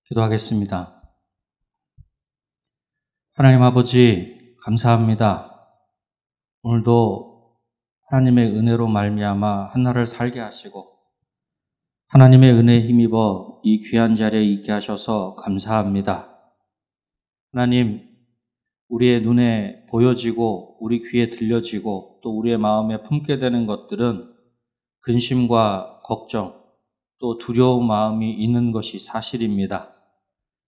기도하겠습니다. 하나님 아버지, 감사합니다. 오늘도 하나님의 은혜로 말미암아 한날을 살게 하시고 하나님의 은혜에 힘입어 이 귀한 자리에 있게 하셔서 감사합니다. 하나님, 우리의 눈에 보여지고 우리 귀에 들려지고 또 우리의 마음에 품게 되는 것들은 근심과 걱정 또 두려운 마음이 있는 것이 사실입니다.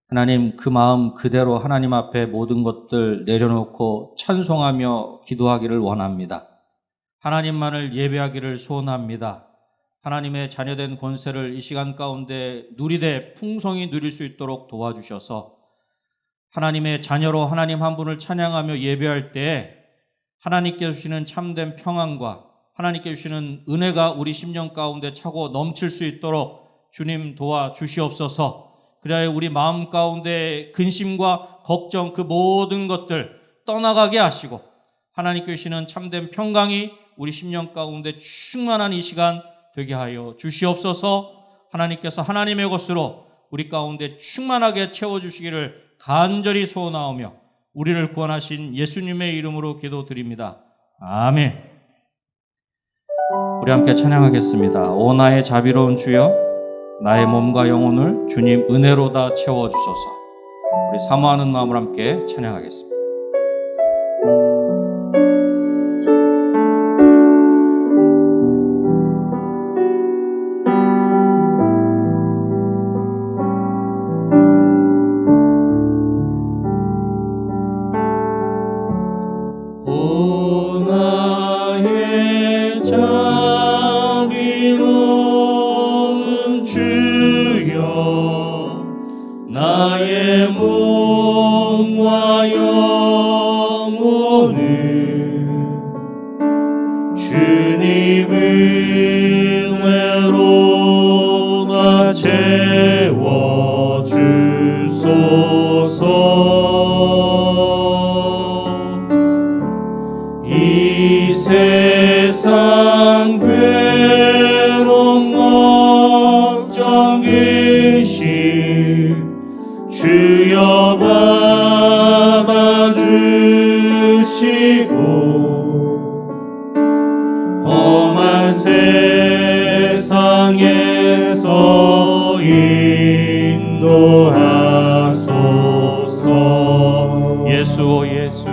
하나님, 그 마음 그대로 하나님 앞에 모든 것들 내려놓고 찬송하며 기도하기를 원합니다. 하나님만을 예배하기를 소원합니다. 하나님의 자녀된 권세를 이 시간 가운데 누리되 풍성히 누릴 수 있도록 도와주셔서 하나님의 자녀로 하나님 한 분을 찬양하며 예배할 때 하나님께 주시는 참된 평안과 하나님께 주시는 은혜가 우리 심령 가운데 차고 넘칠 수 있도록 주님 도와주시옵소서. 그래야 우리 마음 가운데 근심과 걱정 그 모든 것들 떠나가게 하시고 하나님께 주시는 참된 평강이 우리 심령 가운데 충만한 이 시간 되게 하여 주시옵소서. 하나님께서 하나님의 것으로 우리 가운데 충만하게 채워주시기를 간절히 소원하오며 우리를 구원하신 예수님의 이름으로 기도드립니다. 아멘. 우리 함께 찬양하겠습니다. 오 나의 자비로운 주여, 나의 몸과 영혼을 주님 은혜로 다 채워주소서. 우리 사모하는 마음으로 함께 찬양하겠습니다. 오 나의 자비로운 주여, 나의 몸과 영혼을 주님 은혜로 다 채워주소서. 이 세상 괴로움 걱정 근심 주여 받아주시고 험한 세상에서 인도하소서. 예수 오 예수,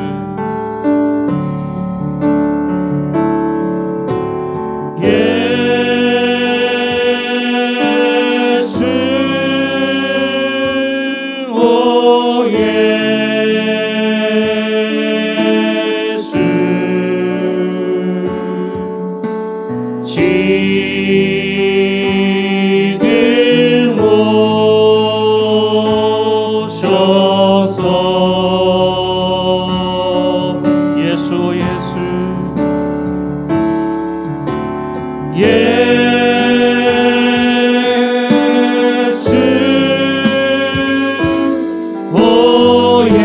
예수 오 예수, 지금 오셔서 예수 오 예수, 예수 오 예수,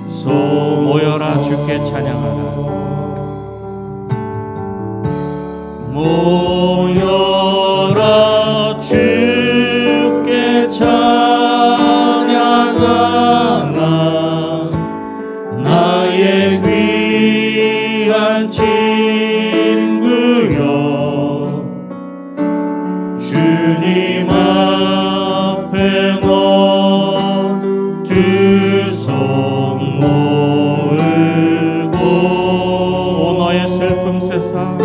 채워주소서. 모여라 주께 찬양하라. 모여라 주께 찬양하라. 나의 귀한 친구여, 주님 앞에 너 두 손 모으고 오 너의 슬픔 세상,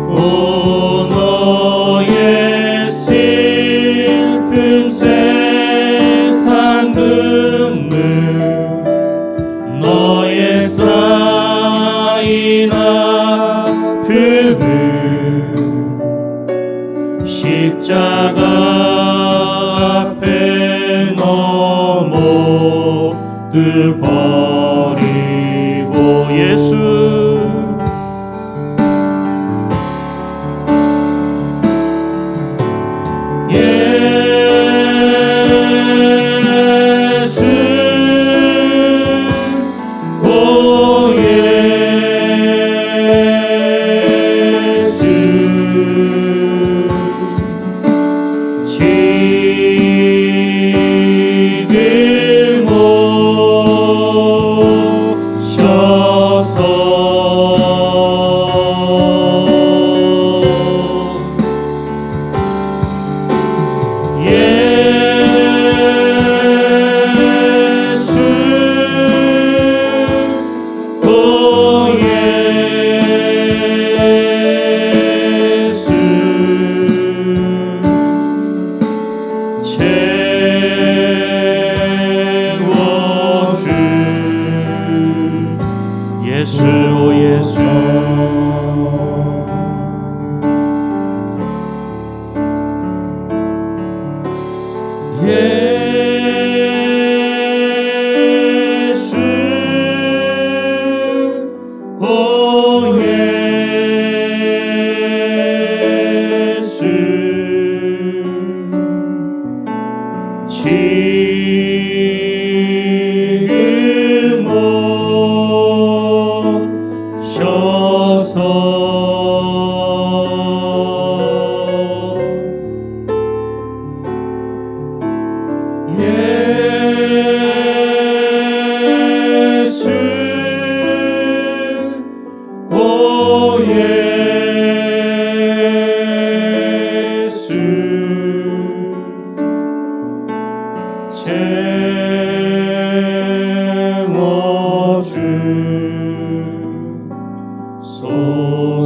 오 너의 슬픈 세상 눈물, 너의 쌓인 아픔을 십자가 앞에 너 모두 버리고 예수 예수 예수 오 예수 지금 오셔서 예수 오 예수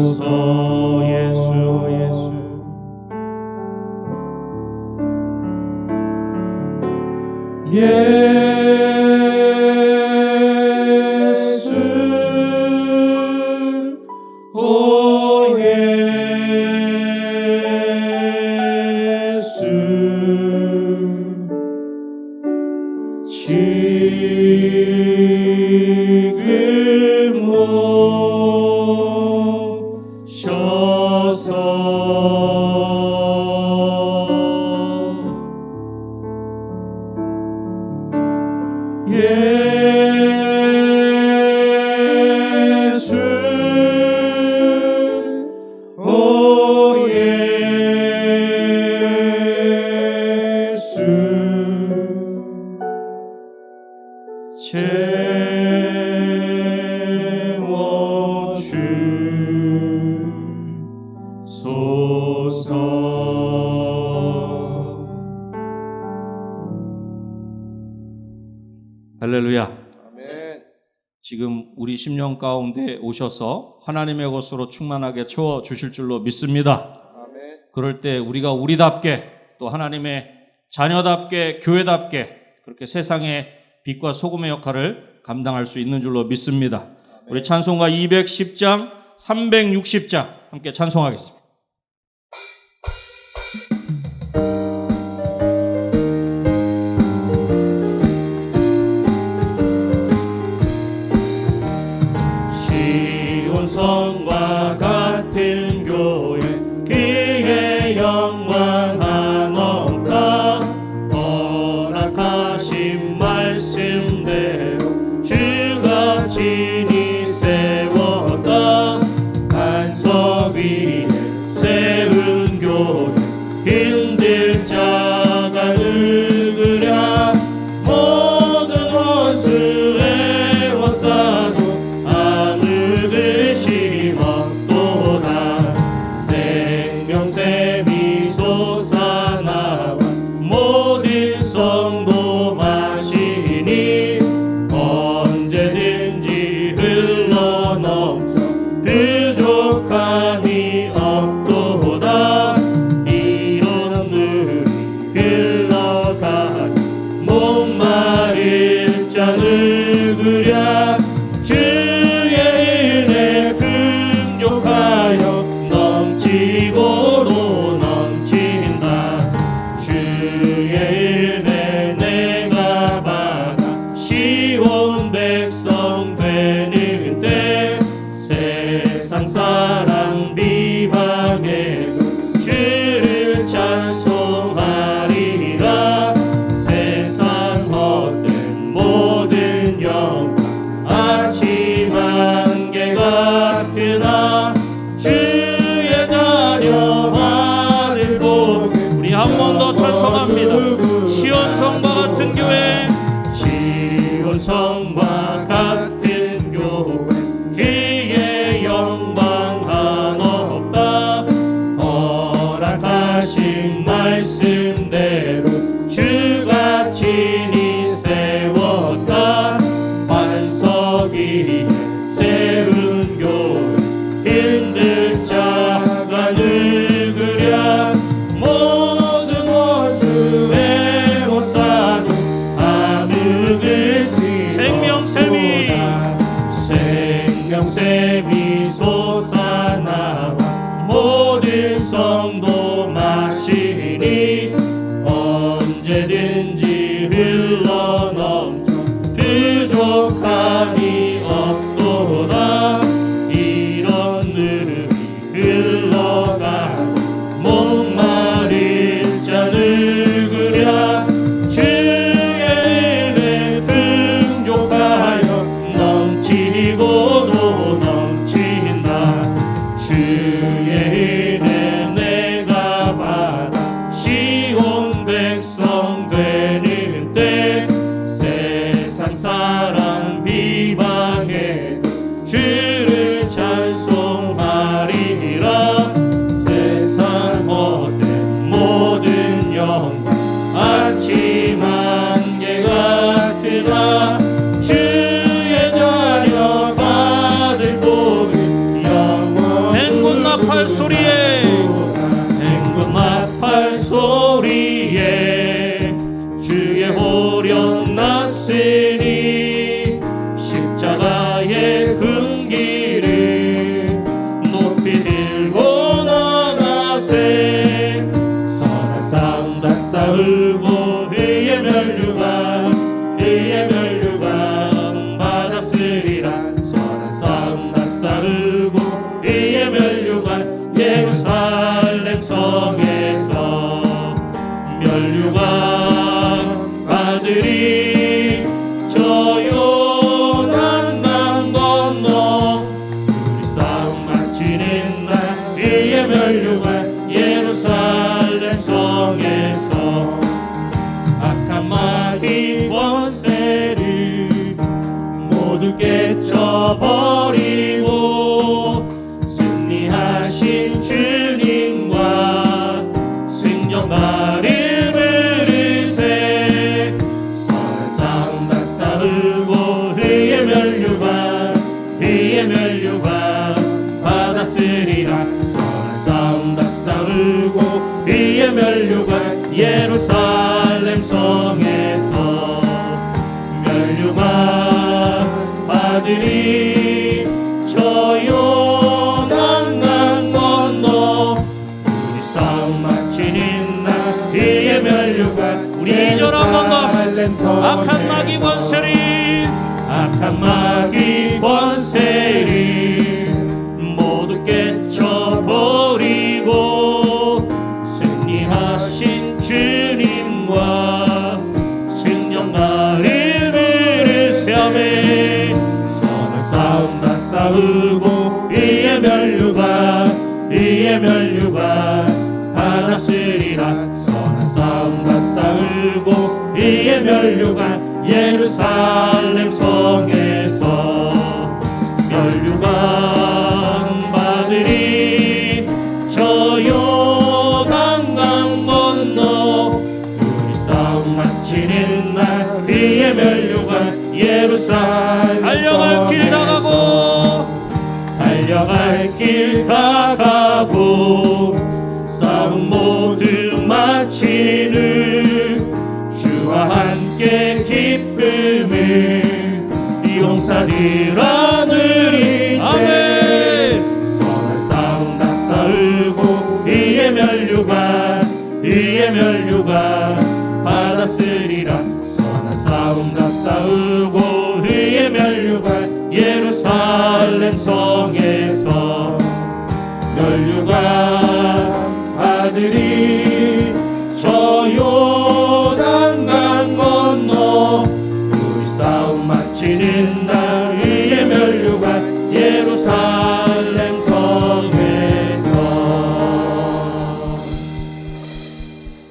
채워주소서. 예수 예수 예수 오 예수 지금 오셔서 예수 오 예수 채워주소서. 할렐루야. 아멘. 지금 우리 심령 가운데 오셔서 하나님의 것으로 충만하게 채워 주실 줄로 믿습니다. 아멘. 그럴 때 우리가 우리답게 또 하나님의 자녀답게 교회답게 그렇게 세상의 빛과 소금의 역할을 감당할 수 있는 줄로 믿습니다. 우리 찬송가 210장, 360장 함께 찬송하겠습니다. 시온성과 같은 교회 그의 영광 한없다. 허락하신 말씀대로 주가 친히 세웠다. 반석 위에 세운 교회 힘들 자가 누구랴. 모든 원수 애워싸도 의심 없도다. 생명샘이 솟아나와 모든 성도 마시니 언제든지 흘러넘쳐 부족함이 없도다. 이런 물이 흘러가니 목마를 자 누구랴. 넘치고도 넘친다. 주의 은혜 내가 받아 시온 백성 되는 때 세상 사랑 비방해도 주를 찬송하리라. 세상 헛된 모든 영광 아침 안개 같으나 우리 한 번 더 찬송합니다. 시온성과 같은 교회, 시온성과 같은 교회 그의 영광 한없다. 허락하신 말씀대로 주가 친히 세웠다. 반석 위에 세운 교회 힘들 자가 누구랴. 모든 원수의 못사도 아무것이 생명샘이 솟아나와 모든 성도 마시니 싸우고 의의 멸류관 받았으리라. 선한 싸움 다 싸우고 의의 멸류관 예루살렘 성에서 멸류관 받으리. 저 요단강 건너 우리 싸움 마치는 날 의의 멸류관 예루살렘 성에서 악한 마귀 권세를 모두 깨쳐버리고 승리하신 주님과 승전말을 부르세. 선한 싸움 다 싸우고 의의 멸류관 받았으리라. 선한 싸움 다 싸우고 의의 멸류관 예루살렘 성에서 멸류관 받으리. 저 요단강 건너 우리 싸움 마치는 날 의의 멸류관 우리 2절 한번 더 합시다. 악한 마귀 권세를 모두 깨쳐버리고 승리하신 주님과 승전가를 부르세매. 선한 싸움 다 싸우고 의의 멸류관 받았으리라. 선한 싸움 다 싸우고 의의 멸류관 예루살렘 성에서 멸류관 받으리. 저 요단강 건너 우리 싸움 마치는 날 의의 멸류관 예루살렘 달려갈 길 다 가고 싸움 모두 마치는 주와 함께 기쁨을 용사들 하늘이 세. 선한 싸움 다 싸우고 의의 멸류관 받았으리라. 선한 싸움 다 싸우고 의의 멸류관 예루살렘 성에서 멸류관 받으리. 저 요단강 건너 우리 싸움 마치는 날 의의 멸류관 예루살렘 성에서.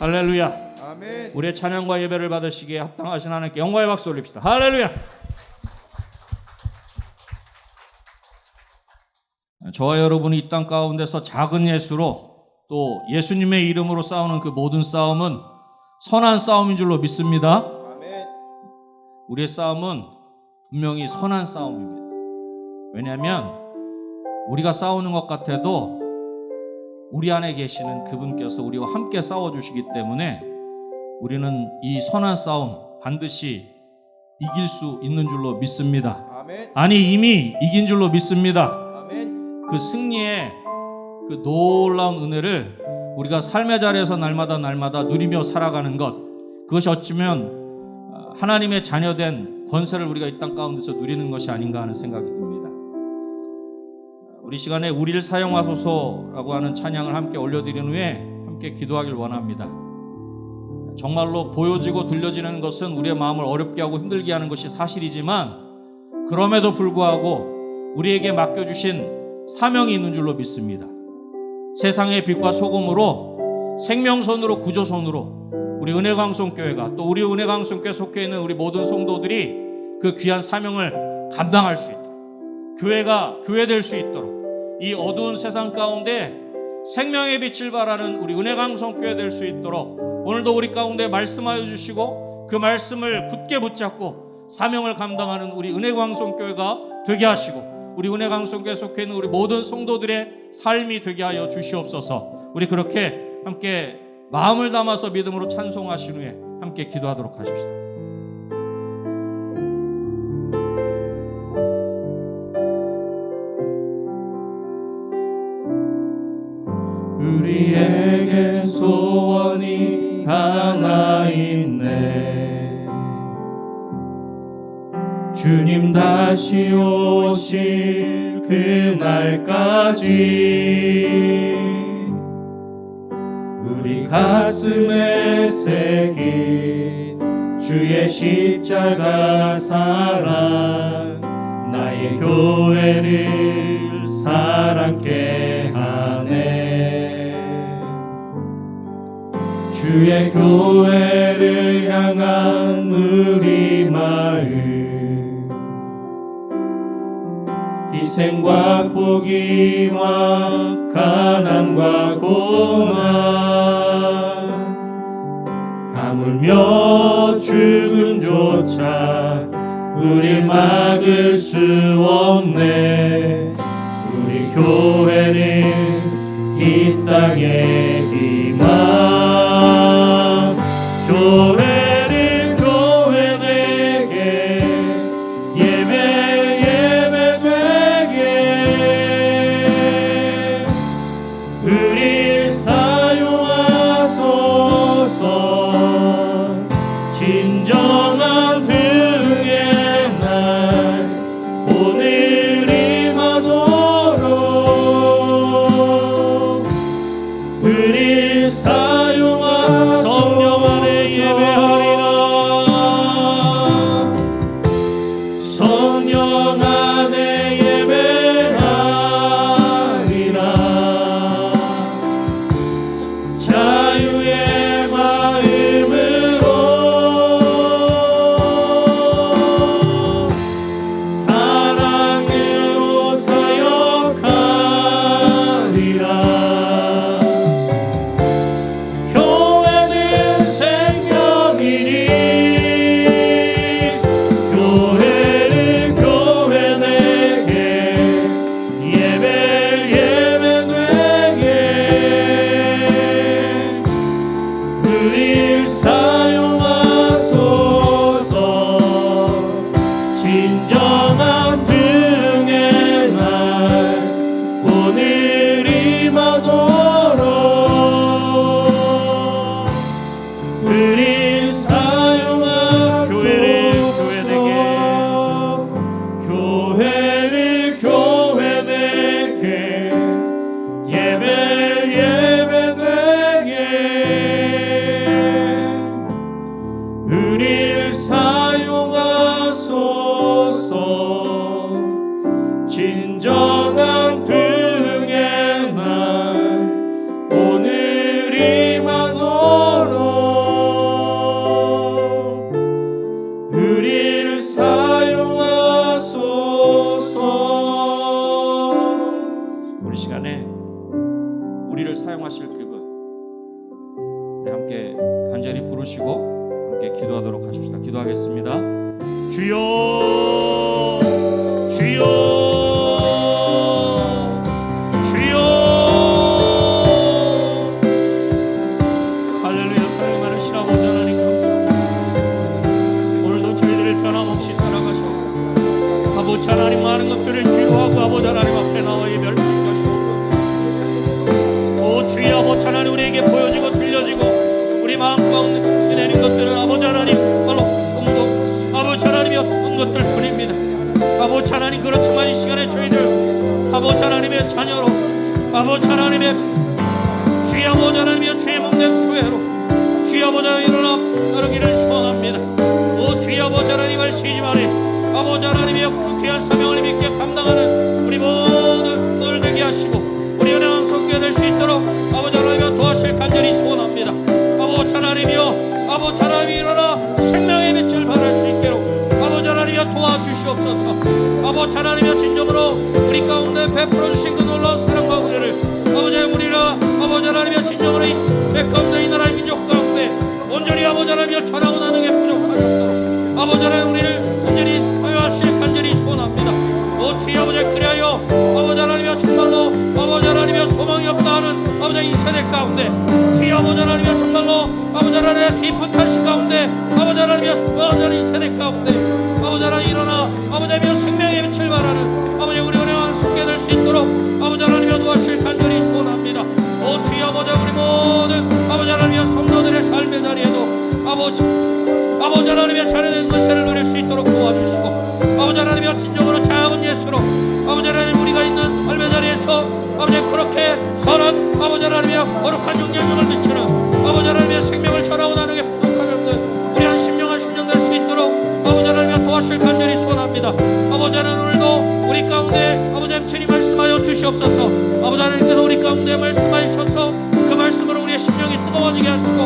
할렐루야. 아멘. 우리의 찬양과 예배를 받으시기에 합당하신 하나님께 영광의 박수 올립시다. 할렐루야. 저와 여러분이 이 땅 가운데서 작은 예수로 또 예수님의 이름으로 싸우는 그 모든 싸움은 선한 싸움인 줄로 믿습니다. 아멘. 우리의 싸움은 분명히 선한 싸움입니다. 왜냐하면 우리가 싸우는 것 같아도 우리 안에 계시는 그분께서 우리와 함께 싸워주시기 때문에 우리는 이 선한 싸움 반드시 이길 수 있는 줄로 믿습니다. 아멘. 아니 이미 이긴 줄로 믿습니다. 아멘. 그 승리의 그 놀라운 은혜를 우리가 삶의 자리에서 날마다 누리며 살아가는 것, 그것이 어쩌면 하나님의 자녀된 권세를 우리가 이 땅 가운데서 누리는 것이 아닌가 하는 생각이 듭니다. 우리 시간에 우리를 사용하소서라고 하는 찬양을 함께 올려드린 후에 함께 기도하길 원합니다. 정말로 보여지고 들려지는 것은 우리의 마음을 어렵게 하고 힘들게 하는 것이 사실이지만 그럼에도 불구하고 우리에게 맡겨주신 사명이 있는 줄로 믿습니다. 세상의 빛과 소금으로 생명선으로 구조선으로 우리 은혜광송교회가 또 우리 은혜광송교회 속해 있는 우리 모든 성도들이 그 귀한 사명을 감당할 수 있도록 교회가 교회될 수 있도록 이 어두운 세상 가운데 생명의 빛을 발하는 우리 은혜광송교회 될 수 있도록 오늘도 우리 가운데 말씀하여 주시고 그 말씀을 굳게 붙잡고 사명을 감당하는 우리 은혜광송교회가 되게 하시고 우리 은혜광송교회 속해 있는 우리 모든 성도들의 삶이 되게 하여 주시옵소서. 우리 그렇게 함께 마음을 담아서 믿음으로 찬송하신 후에 함께 기도하도록 하십시다. 우리에겐 소원이 하나 있네. 주님 다시 오실 그날까지 우리 가슴에 새긴 주의 십자가 사랑, 나의 교회를 사랑케 하네. 주의 교회를 향한 우리 마음, 희생과 포기와 가난과 고난, 하물며 죽음조차 우릴 막을 수 없네. 우리 교회는 이 땅의 희망, 교회를 교회 되게 예배 되게 우릴 사용하소서. 진정한 등의 날 오늘이 마도록 우릴 사용하 성령 안에 예배하리라. 성령 안에 예배하리라. 자유의 마음으로 사랑으로 사역하리라. 교회는 생명이니 교회를 교회 내게 예배 되게 우릴 사용하소서. 진정한 등의 날 오늘이 마도록 우릴 사용하소서. 교회를 교회 되게 예배 되게 우릴 사용하소서. 진정한 등의 날 오늘이 마도록 우릴 사용하소서. 우리 시간에 우리를 사용하실 그분, 우리 함께 간절히 부르시고 함께 기도하도록 하십시다. 기도하겠습니다. 주여, 주여, 주여. 할렐루야. 사랑 많으신 아버지 하나님 감사합니다. 오늘도 저희들을 변함없이 살아가셔서 아버지 하나님 많은 것들을 기도하고 아버지 하나님 앞에 나와 예배를 드리고 오 주여 아버지 하나님 우리에게 보여지고 들려지고 우리 마음 가운데 내는 것들은 아버지 하나님 바로 음도 아버지 하나님이여 것들 뿐입니다. 아버지 하나님 그렇지만 이 시간에 저희들 아버지 하나님의 자녀로 아버지 하나님의 주의 아버지 하나님이여 주의 몸된 교회로 주의 아버지 하나님 일어나 따르기를 소원합니다. 오 주의 아버지 하나님 하시지 말에 아버지 하나님이여 그 귀한 사명을 믿게 감당하는 우리 모든 늘 되게 하시고 우리 은혜와 속게 될 수 있도록 아버지 하나님이여 도와주실 간절히 소원합니다. 아버지 하나님이여 아버지 하나님이 일어나 생명의 빛을 발할 수 있도록 아버지 하나님이여 도와주시옵소서. 아버지 하나님이여 진정으로 우리 가운데 베풀어 주신 그 놀라운 사랑과 은혜를 아버지 우리라 아버지 하나님이여 진정으로 이 가운데 이 나라의 민족 가운데 온전히 아버지 하나님이여 전하고 나누게 부족하였도록 아버지 하나님 우리를 온전히 사용하실 간절히 소원합니다. 오 주의 아버지 그리하여 아버지 하나님이여 정말로 아버지 하나님이여 소망이 없다 하는 아버지 이 세대 가운데 주의 아버지 하나님이여 정말로 아버지 하나님의 깊은 탄식 가운데 아버지 하나님이여 아버지 이 세대 가운데 아버지 하나님 일어나 아버지 하나님이여 생명의 빛을 발하는 아버지 우리 은혜와 속게 될 수 있도록 아버지 하나님이여 도와주실 간절히 소원합니다. 오 주의 아버지 우리 모든 아버지 하나님이여 성도들의 삶에 자리에도 아버지 하나님의 자녀된 것을 누릴 수 있도록 도와주시고, 아버지 하나님의 진정으로 작은 예수로 아버지 하나님 우리가 있는 삶의 자리에서 아버지 그렇게 선한 아버지 하나님의 거룩한 영향력을 미치는 아버지 하나님의 생명을 전하고 나누게 부족하면 우리 한 심령 될 수 있도록 아버지 하나님의 도와주실 간절히 소원합니다. 아버지 하나님 오늘도 우리 가운데 아버지 하나님 친히 말씀하여 주시옵소서. 아버지 하나님께서 우리 가운데 말씀하여 주셔서 그 말씀으로 우리의 심령이 뜨거워지게 하시고,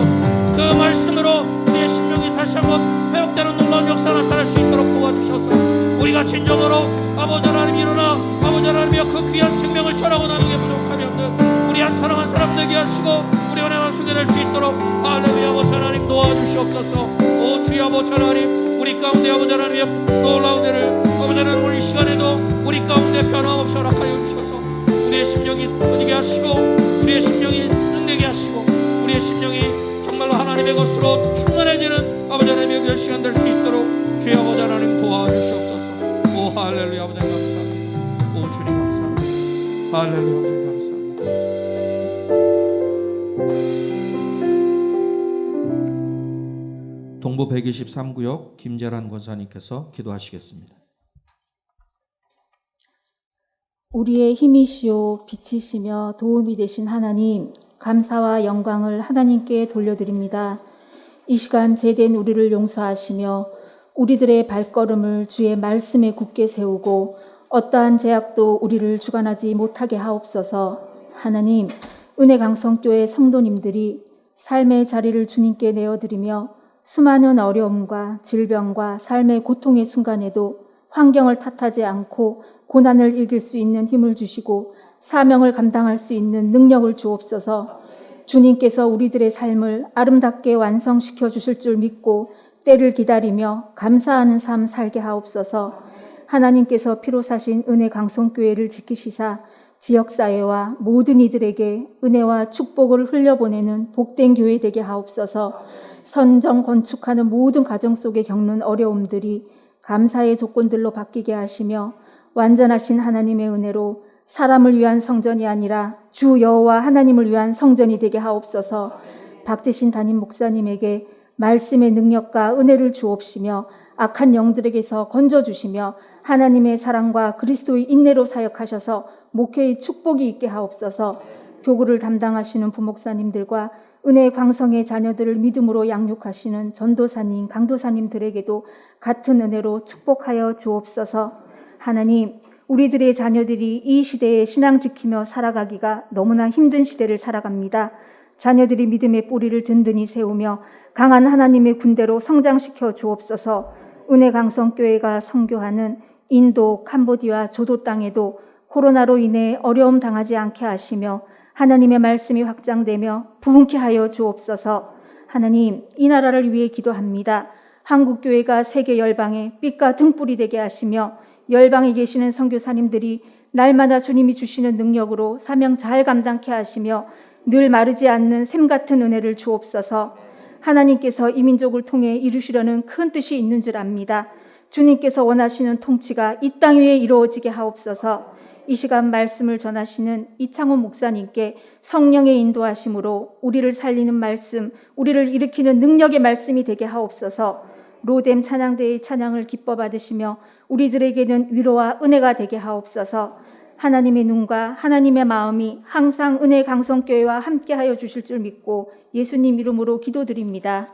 그 말씀으로 우리의 심령이 다시 한번 회복되는 놀라운 역사가 나타날 수 있도록 도와주셔서 우리가 진정으로 아버지 하나님 일어나 아버지 하나님의 그 귀한 생명을 전하고 나누게 부족하면 우리 한 사람 한 사람 되게 하시고 우리 은혜 완성이 될 수 있도록 할렐루야. 아버지 하나님 도와주시옵소서. 오 주여 아버지 하나님, 우리 가운데 아버지 하나님의 놀라운 은혜를 아버지 하나님 오늘 이 시간에도 우리 가운데 변함없이 허락하여 주셔서 우리의 심령이 터지게 하시고, 우리의 심령이 능되게 하시고, 우리의 심령이 정말로 하나님의 것으로 충만해지는 아버지 하나님의 그 시간 될 수 있도록 주여 아버지 하나님 도와주시옵소서. 오 할렐루야. 아버지 감사합니다. 오 주님 감사합니다. 할렐루야. 아버지 감사합니다. 동부 123구역 김재란 권사님께서 기도하시겠습니다. 우리의 힘이시오 빛이시며 도움이 되신 하나님, 감사와 영광을 하나님께 돌려드립니다. 이 시간 제된 우리를 용서하시며 우리들의 발걸음을 주의 말씀에 굳게 세우고 어떠한 제약도 우리를 주관하지 못하게 하옵소서. 하나님, 은혜강성교회 성도님들이 삶의 자리를 주님께 내어드리며 수많은 어려움과 질병과 삶의 고통의 순간에도 환경을 탓하지 않고 고난을 이길 수 있는 힘을 주시고 사명을 감당할 수 있는 능력을 주옵소서. 주님께서 우리들의 삶을 아름답게 완성시켜 주실 줄 믿고 때를 기다리며 감사하는 삶 살게 하옵소서. 하나님께서 피로 사신 은혜강성교회를 지키시사 지역사회와 모든 이들에게 은혜와 축복을 흘려보내는 복된 교회 되게 하옵소서. 선정 건축하는 모든 가정 속에 겪는 어려움들이 감사의 조건들로 바뀌게 하시며 완전하신 하나님의 은혜로 사람을 위한 성전이 아니라 주 여호와 하나님을 위한 성전이 되게 하옵소서. 박재신 담임 목사님에게 말씀의 능력과 은혜를 주옵시며 악한 영들에게서 건져주시며 하나님의 사랑과 그리스도의 인내로 사역하셔서 목회의 축복이 있게 하옵소서. 교구를 담당하시는 부목사님들과 은혜의 광성의 자녀들을 믿음으로 양육하시는 전도사님, 강도사님들에게도 같은 은혜로 축복하여 주옵소서. 하나님, 우리들의 자녀들이 이 시대에 신앙 지키며 살아가기가 너무나 힘든 시대를 살아갑니다. 자녀들이 믿음의 뿌리를 든든히 세우며 강한 하나님의 군대로 성장시켜 주옵소서. 은혜강성교회가 선교하는 인도, 캄보디아, 조도 땅에도 코로나로 인해 어려움 당하지 않게 하시며 하나님의 말씀이 확장되며 부흥케 하여 주옵소서. 하나님, 이 나라를 위해 기도합니다. 한국교회가 세계 열방에 빛과 등불이 되게 하시며 열방에 계시는 선교사님들이 날마다 주님이 주시는 능력으로 사명 잘 감당케 하시며 늘 마르지 않는 샘 같은 은혜를 주옵소서. 하나님께서 이 민족을 통해 이루시려는 큰 뜻이 있는 줄 압니다. 주님께서 원하시는 통치가 이 땅 위에 이루어지게 하옵소서. 이 시간 말씀을 전하시는 이창훈 목사님께 성령의 인도하심으로 우리를 살리는 말씀, 우리를 일으키는 능력의 말씀이 되게 하옵소서. 로뎀 찬양대의 찬양을 기뻐 받으시며 우리들에게는 위로와 은혜가 되게 하옵소서. 하나님의 눈과 하나님의 마음이 항상 은혜 강성교회와 함께하여 주실 줄 믿고 예수님 이름으로 기도드립니다.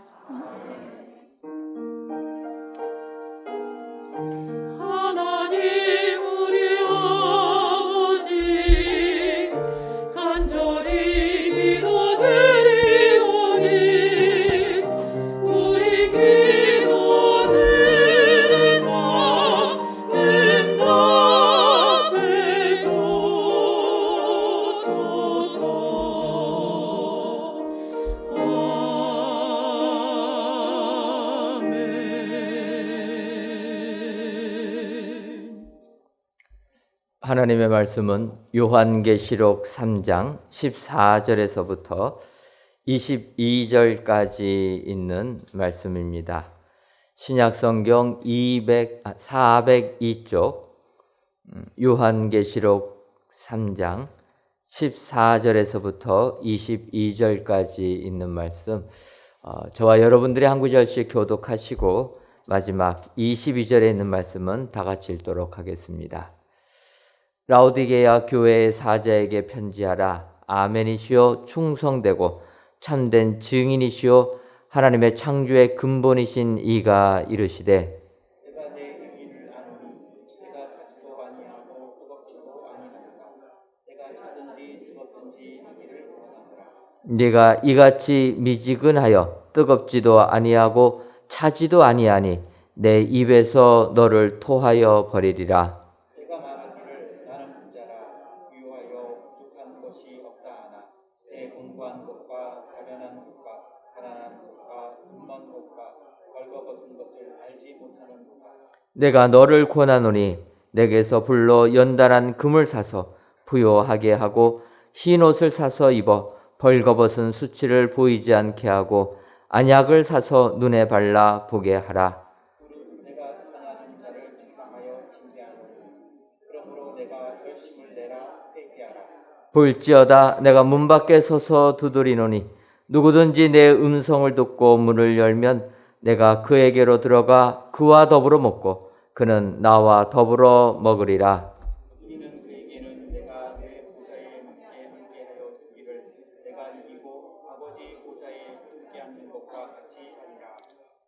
하나님의 말씀은 요한계시록 3장 14절에서부터 22절까지 있는 말씀입니다. 신약성경 402쪽 요한계시록 3장 14절에서부터 22절까지 있는 말씀, 저와 여러분들이 한 구절씩 교독하시고 마지막 22절에 있는 말씀은 다 같이 읽도록 하겠습니다. 라오디게아 교회의 사자에게 편지하라. 아멘이시오 충성되고 참된 증인이시오 하나님의 창조의 근본이신 이가 이르시되 내가 내 행위를 아노니 내가 차지도 아니하고 뜨겁지도 아니하노라. 내가 차든지 뜨겁든지 하기를 원하노라. 네가 이같이 미지근하여 뜨겁지도 아니하고 차지도 아니하니 내 입에서 너를 토하여 버리리라. 내가 말하기를 나는 부자라 부유하여 부족한 것이 없다 하나 내 공부한 것과 가련한 것과 가난한 것과 눈먼 것과 벌거벗은 것을 알지 못하는도다. 내가 너를 권하노니 내게서 불로 연단한 금을 사서 부요하게 하고 흰 옷을 사서 입어 벌거벗은 수치를 보이지 않게 하고 안약을 사서 눈에 발라 보게 하라. 내가 사랑하는 자를 책망하여 징계하노니 그러므로 내가 열심을 내라 회개하라. 볼지어다 내가 문 밖에 서서 두드리노니 누구든지 내 음성을 듣고 문을 열면 내가 그에게로 들어가 그와 더불어 먹고 그는 나와 더불어 먹으리라. 이는 그에게는 내가 내 보좌에 함께하여 주기를 내가 이기고 아버지 보좌에 함께 앉는 것과 같이 하리라.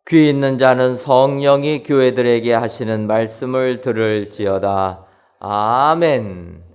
귀 있는 자는 성령이 교회들에게 하시는 말씀을 들을지어다. 아멘.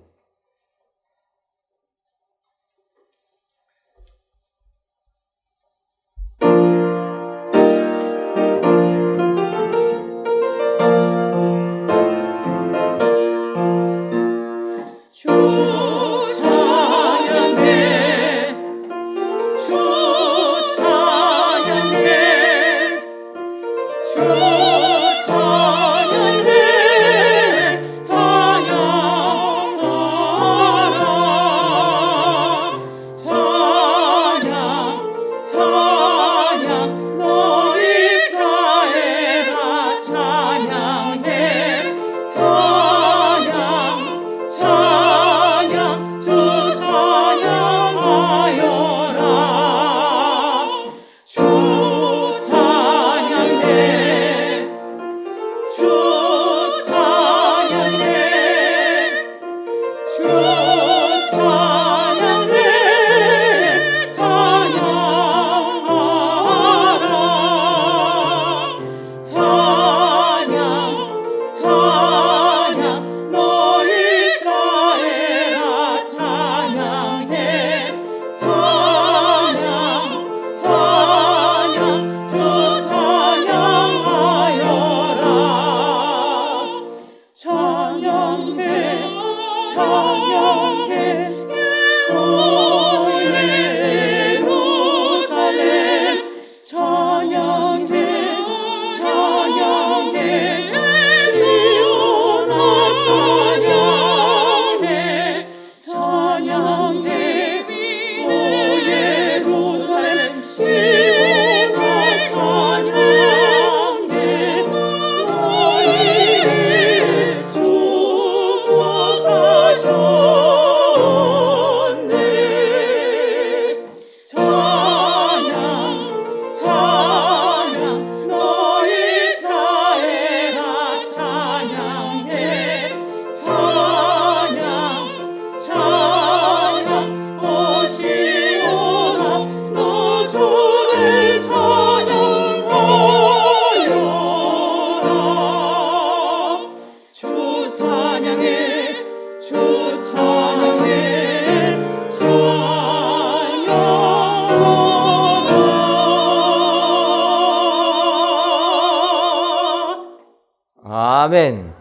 아멘.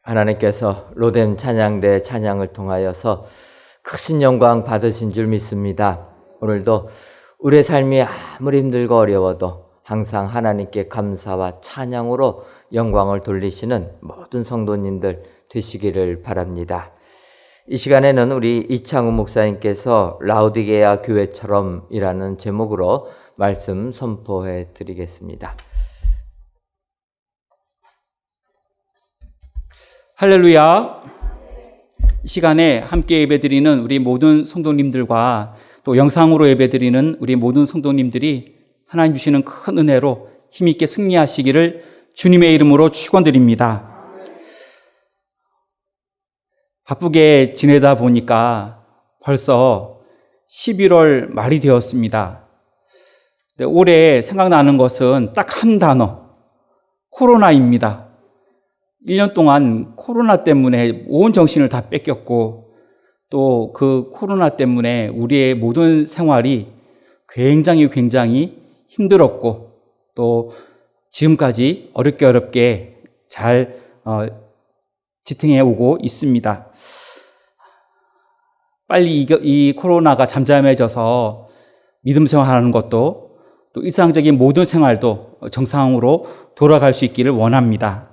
하나님께서 로뎀 찬양대 찬양을 통하여서 크신 영광 받으신 줄 믿습니다. 오늘도 우리의 삶이 아무리 힘들고 어려워도 항상 하나님께 감사와 찬양으로 영광을 돌리시는 모든 성도님들 되시기를 바랍니다. 이 시간에는 우리 이창우 목사님께서 라오디게아 교회처럼이라는 제목으로 말씀 선포해 드리겠습니다. 할렐루야. 시간에 함께 예배드리는 우리 모든 성도님들과 또 영상으로 예배드리는 우리 모든 성도님들이 하나님 주시는 큰 은혜로 힘있게 승리하시기를 주님의 이름으로 축원드립니다. 바쁘게 지내다 보니까 벌써 11월 말이 되었습니다. 올해 생각나는 것은 딱 한 단어, 코로나입니다. 1년 동안 코로나 때문에 온 정신을 다 뺏겼고 또 그 코로나 때문에 우리의 모든 생활이 굉장히 힘들었고 또 지금까지 어렵게 잘 지탱해 오고 있습니다. 빨리 이 코로나가 잠잠해져서 믿음 생활하는 것도 또 일상적인 모든 생활도 정상으로 돌아갈 수 있기를 원합니다.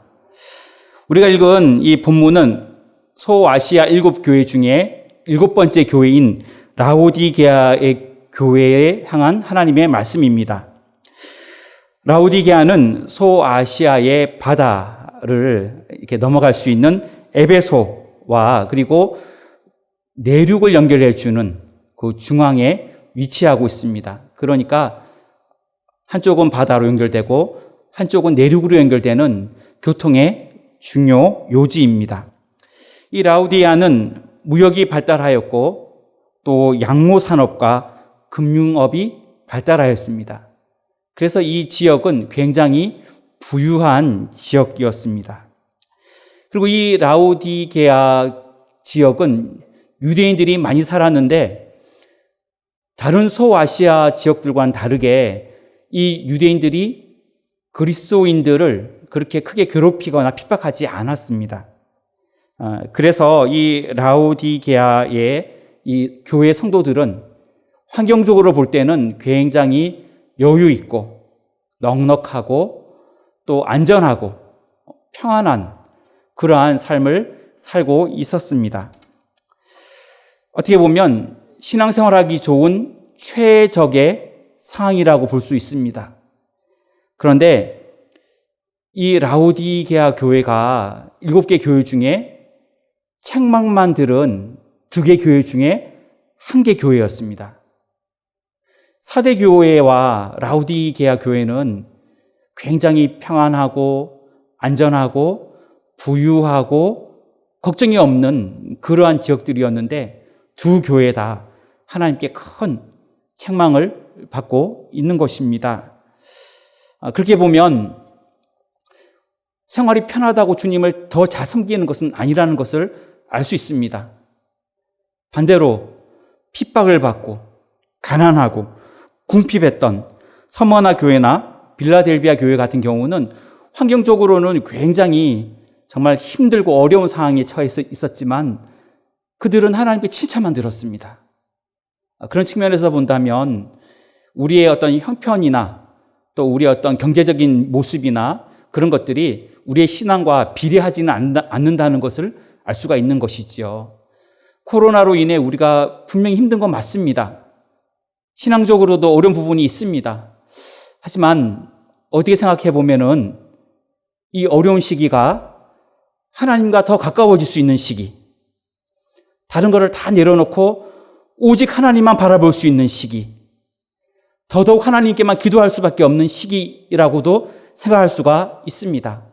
우리가 읽은 이 본문은 소아시아 7교회 중에 7번째 교회인 라오디게아의 교회에 향한 하나님의 말씀입니다. 라오디게아는 소아시아의 바다를 이렇게 넘어갈 수 있는 에베소와 그리고 내륙을 연결해 주는 그 중앙에 위치하고 있습니다. 그러니까 한쪽은 바다로 연결되고 한쪽은 내륙으로 연결되는 교통의 중요 요지입니다. 이 라우디아는 무역이 발달하였고 또 양모 산업과 금융업이 발달하였습니다. 그래서 이 지역은 굉장히 부유한 지역이었습니다. 그리고 이 라오디게아 지역은 유대인들이 많이 살았는데 다른 소아시아 지역들과는 다르게 이 유대인들이 그리스도인들을 그렇게 크게 괴롭히거나 핍박하지 않았습니다. 그래서 이 라오디게아의 이 교회 성도들은 환경적으로 볼 때는 굉장히 여유 있고 넉넉하고 또 안전하고 평안한 그러한 삶을 살고 있었습니다. 어떻게 보면 신앙생활하기 좋은 최적의 상황이라고 볼 수 있습니다. 그런데 이 라오디게아 교회가 7개 교회 중에 책망만 들은 2개 교회 중에 1개 교회였습니다. 4대 교회와 라오디게아 교회는 굉장히 평안하고 안전하고 부유하고 걱정이 없는 그러한 지역들이었는데 2 교회 다 하나님께 큰 책망을 받고 있는 것입니다. 그렇게 보면 생활이 편하다고 주님을 더 잘 섬기는 것은 아니라는 것을 알 수 있습니다. 반대로 핍박을 받고 가난하고 궁핍했던 서머나 교회나 빌라델비아 교회 같은 경우는 환경적으로는 굉장히 정말 힘들고 어려운 상황에 처해 있었지만 그들은 하나님께 칭찬만 들었습니다. 그런 측면에서 본다면 우리의 어떤 형편이나 또 우리의 어떤 경제적인 모습이나 그런 것들이 우리의 신앙과 비례하지는 않는다는 것을 알 수가 있는 것이지요. 코로나로 인해 우리가 분명히 힘든 건 맞습니다. 신앙적으로도 어려운 부분이 있습니다. 하지만 어떻게 생각해 보면은 이 어려운 시기가 하나님과 더 가까워질 수 있는 시기, 다른 것을 다 내려놓고 오직 하나님만 바라볼 수 있는 시기, 더더욱 하나님께만 기도할 수밖에 없는 시기라고도 생각할 수가 있습니다.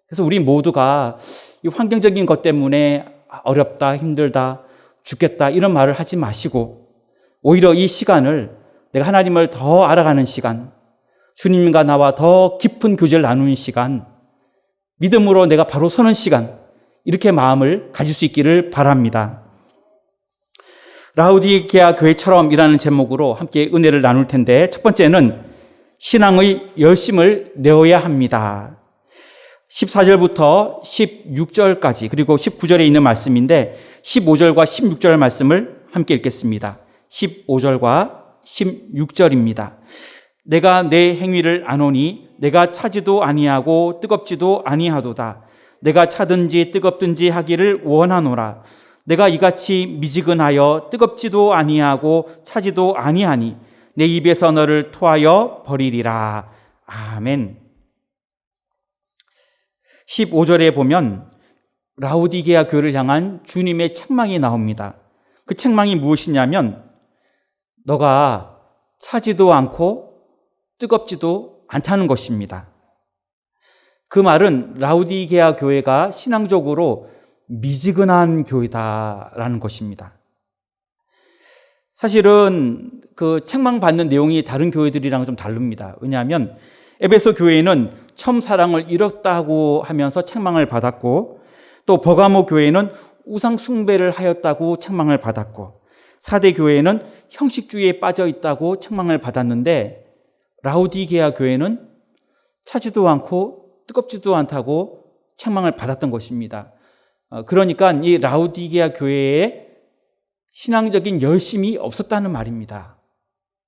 그래서 우리 모두가 이 환경적인 것 때문에 어렵다, 힘들다, 죽겠다 이런 말을 하지 마시고 오히려 이 시간을 내가 하나님을 더 알아가는 시간, 주님과 나와 더 깊은 교제를 나누는 시간, 믿음으로 내가 바로 서는 시간, 이렇게 마음을 가질 수 있기를 바랍니다. 라오디게아 교회처럼이라는 제목으로 함께 은혜를 나눌 텐데 첫 번째는 신앙의 열심을 내어야 합니다. 14절부터 16절까지 그리고 19절에 있는 말씀인데 15절과 16절 말씀을 함께 읽겠습니다. 15절과 16절입니다. 내가 내 행위를 아노니 내가 차지도 아니하고 뜨겁지도 아니하도다. 내가 차든지 뜨겁든지 하기를 원하노라. 내가 이같이 미지근하여 뜨겁지도 아니하고 차지도 아니하니 내 입에서 너를 토하여 버리리라. 아멘. 15절에 보면 라오디게아 교회를 향한 주님의 책망이 나옵니다. 그 책망이 무엇이냐면 너가 차지도 않고 뜨겁지도 않다는 것입니다. 그 말은 라오디게아 교회가 신앙적으로 미지근한 교회다라는 것입니다. 사실은 그 책망받는 내용이 다른 교회들이랑 좀 다릅니다. 왜냐하면 에베소 교회는 처음 사랑을 잃었다고 하면서 책망을 받았고, 또 버가모 교회는 우상 숭배를 하였다고 책망을 받았고, 사대 교회는 형식주의에 빠져 있다고 책망을 받았는데, 라오디게아 교회는 차지도 않고 뜨겁지도 않다고 책망을 받았던 것입니다. 그러니까 이 라오디게아 교회에 신앙적인 열심이 없었다는 말입니다.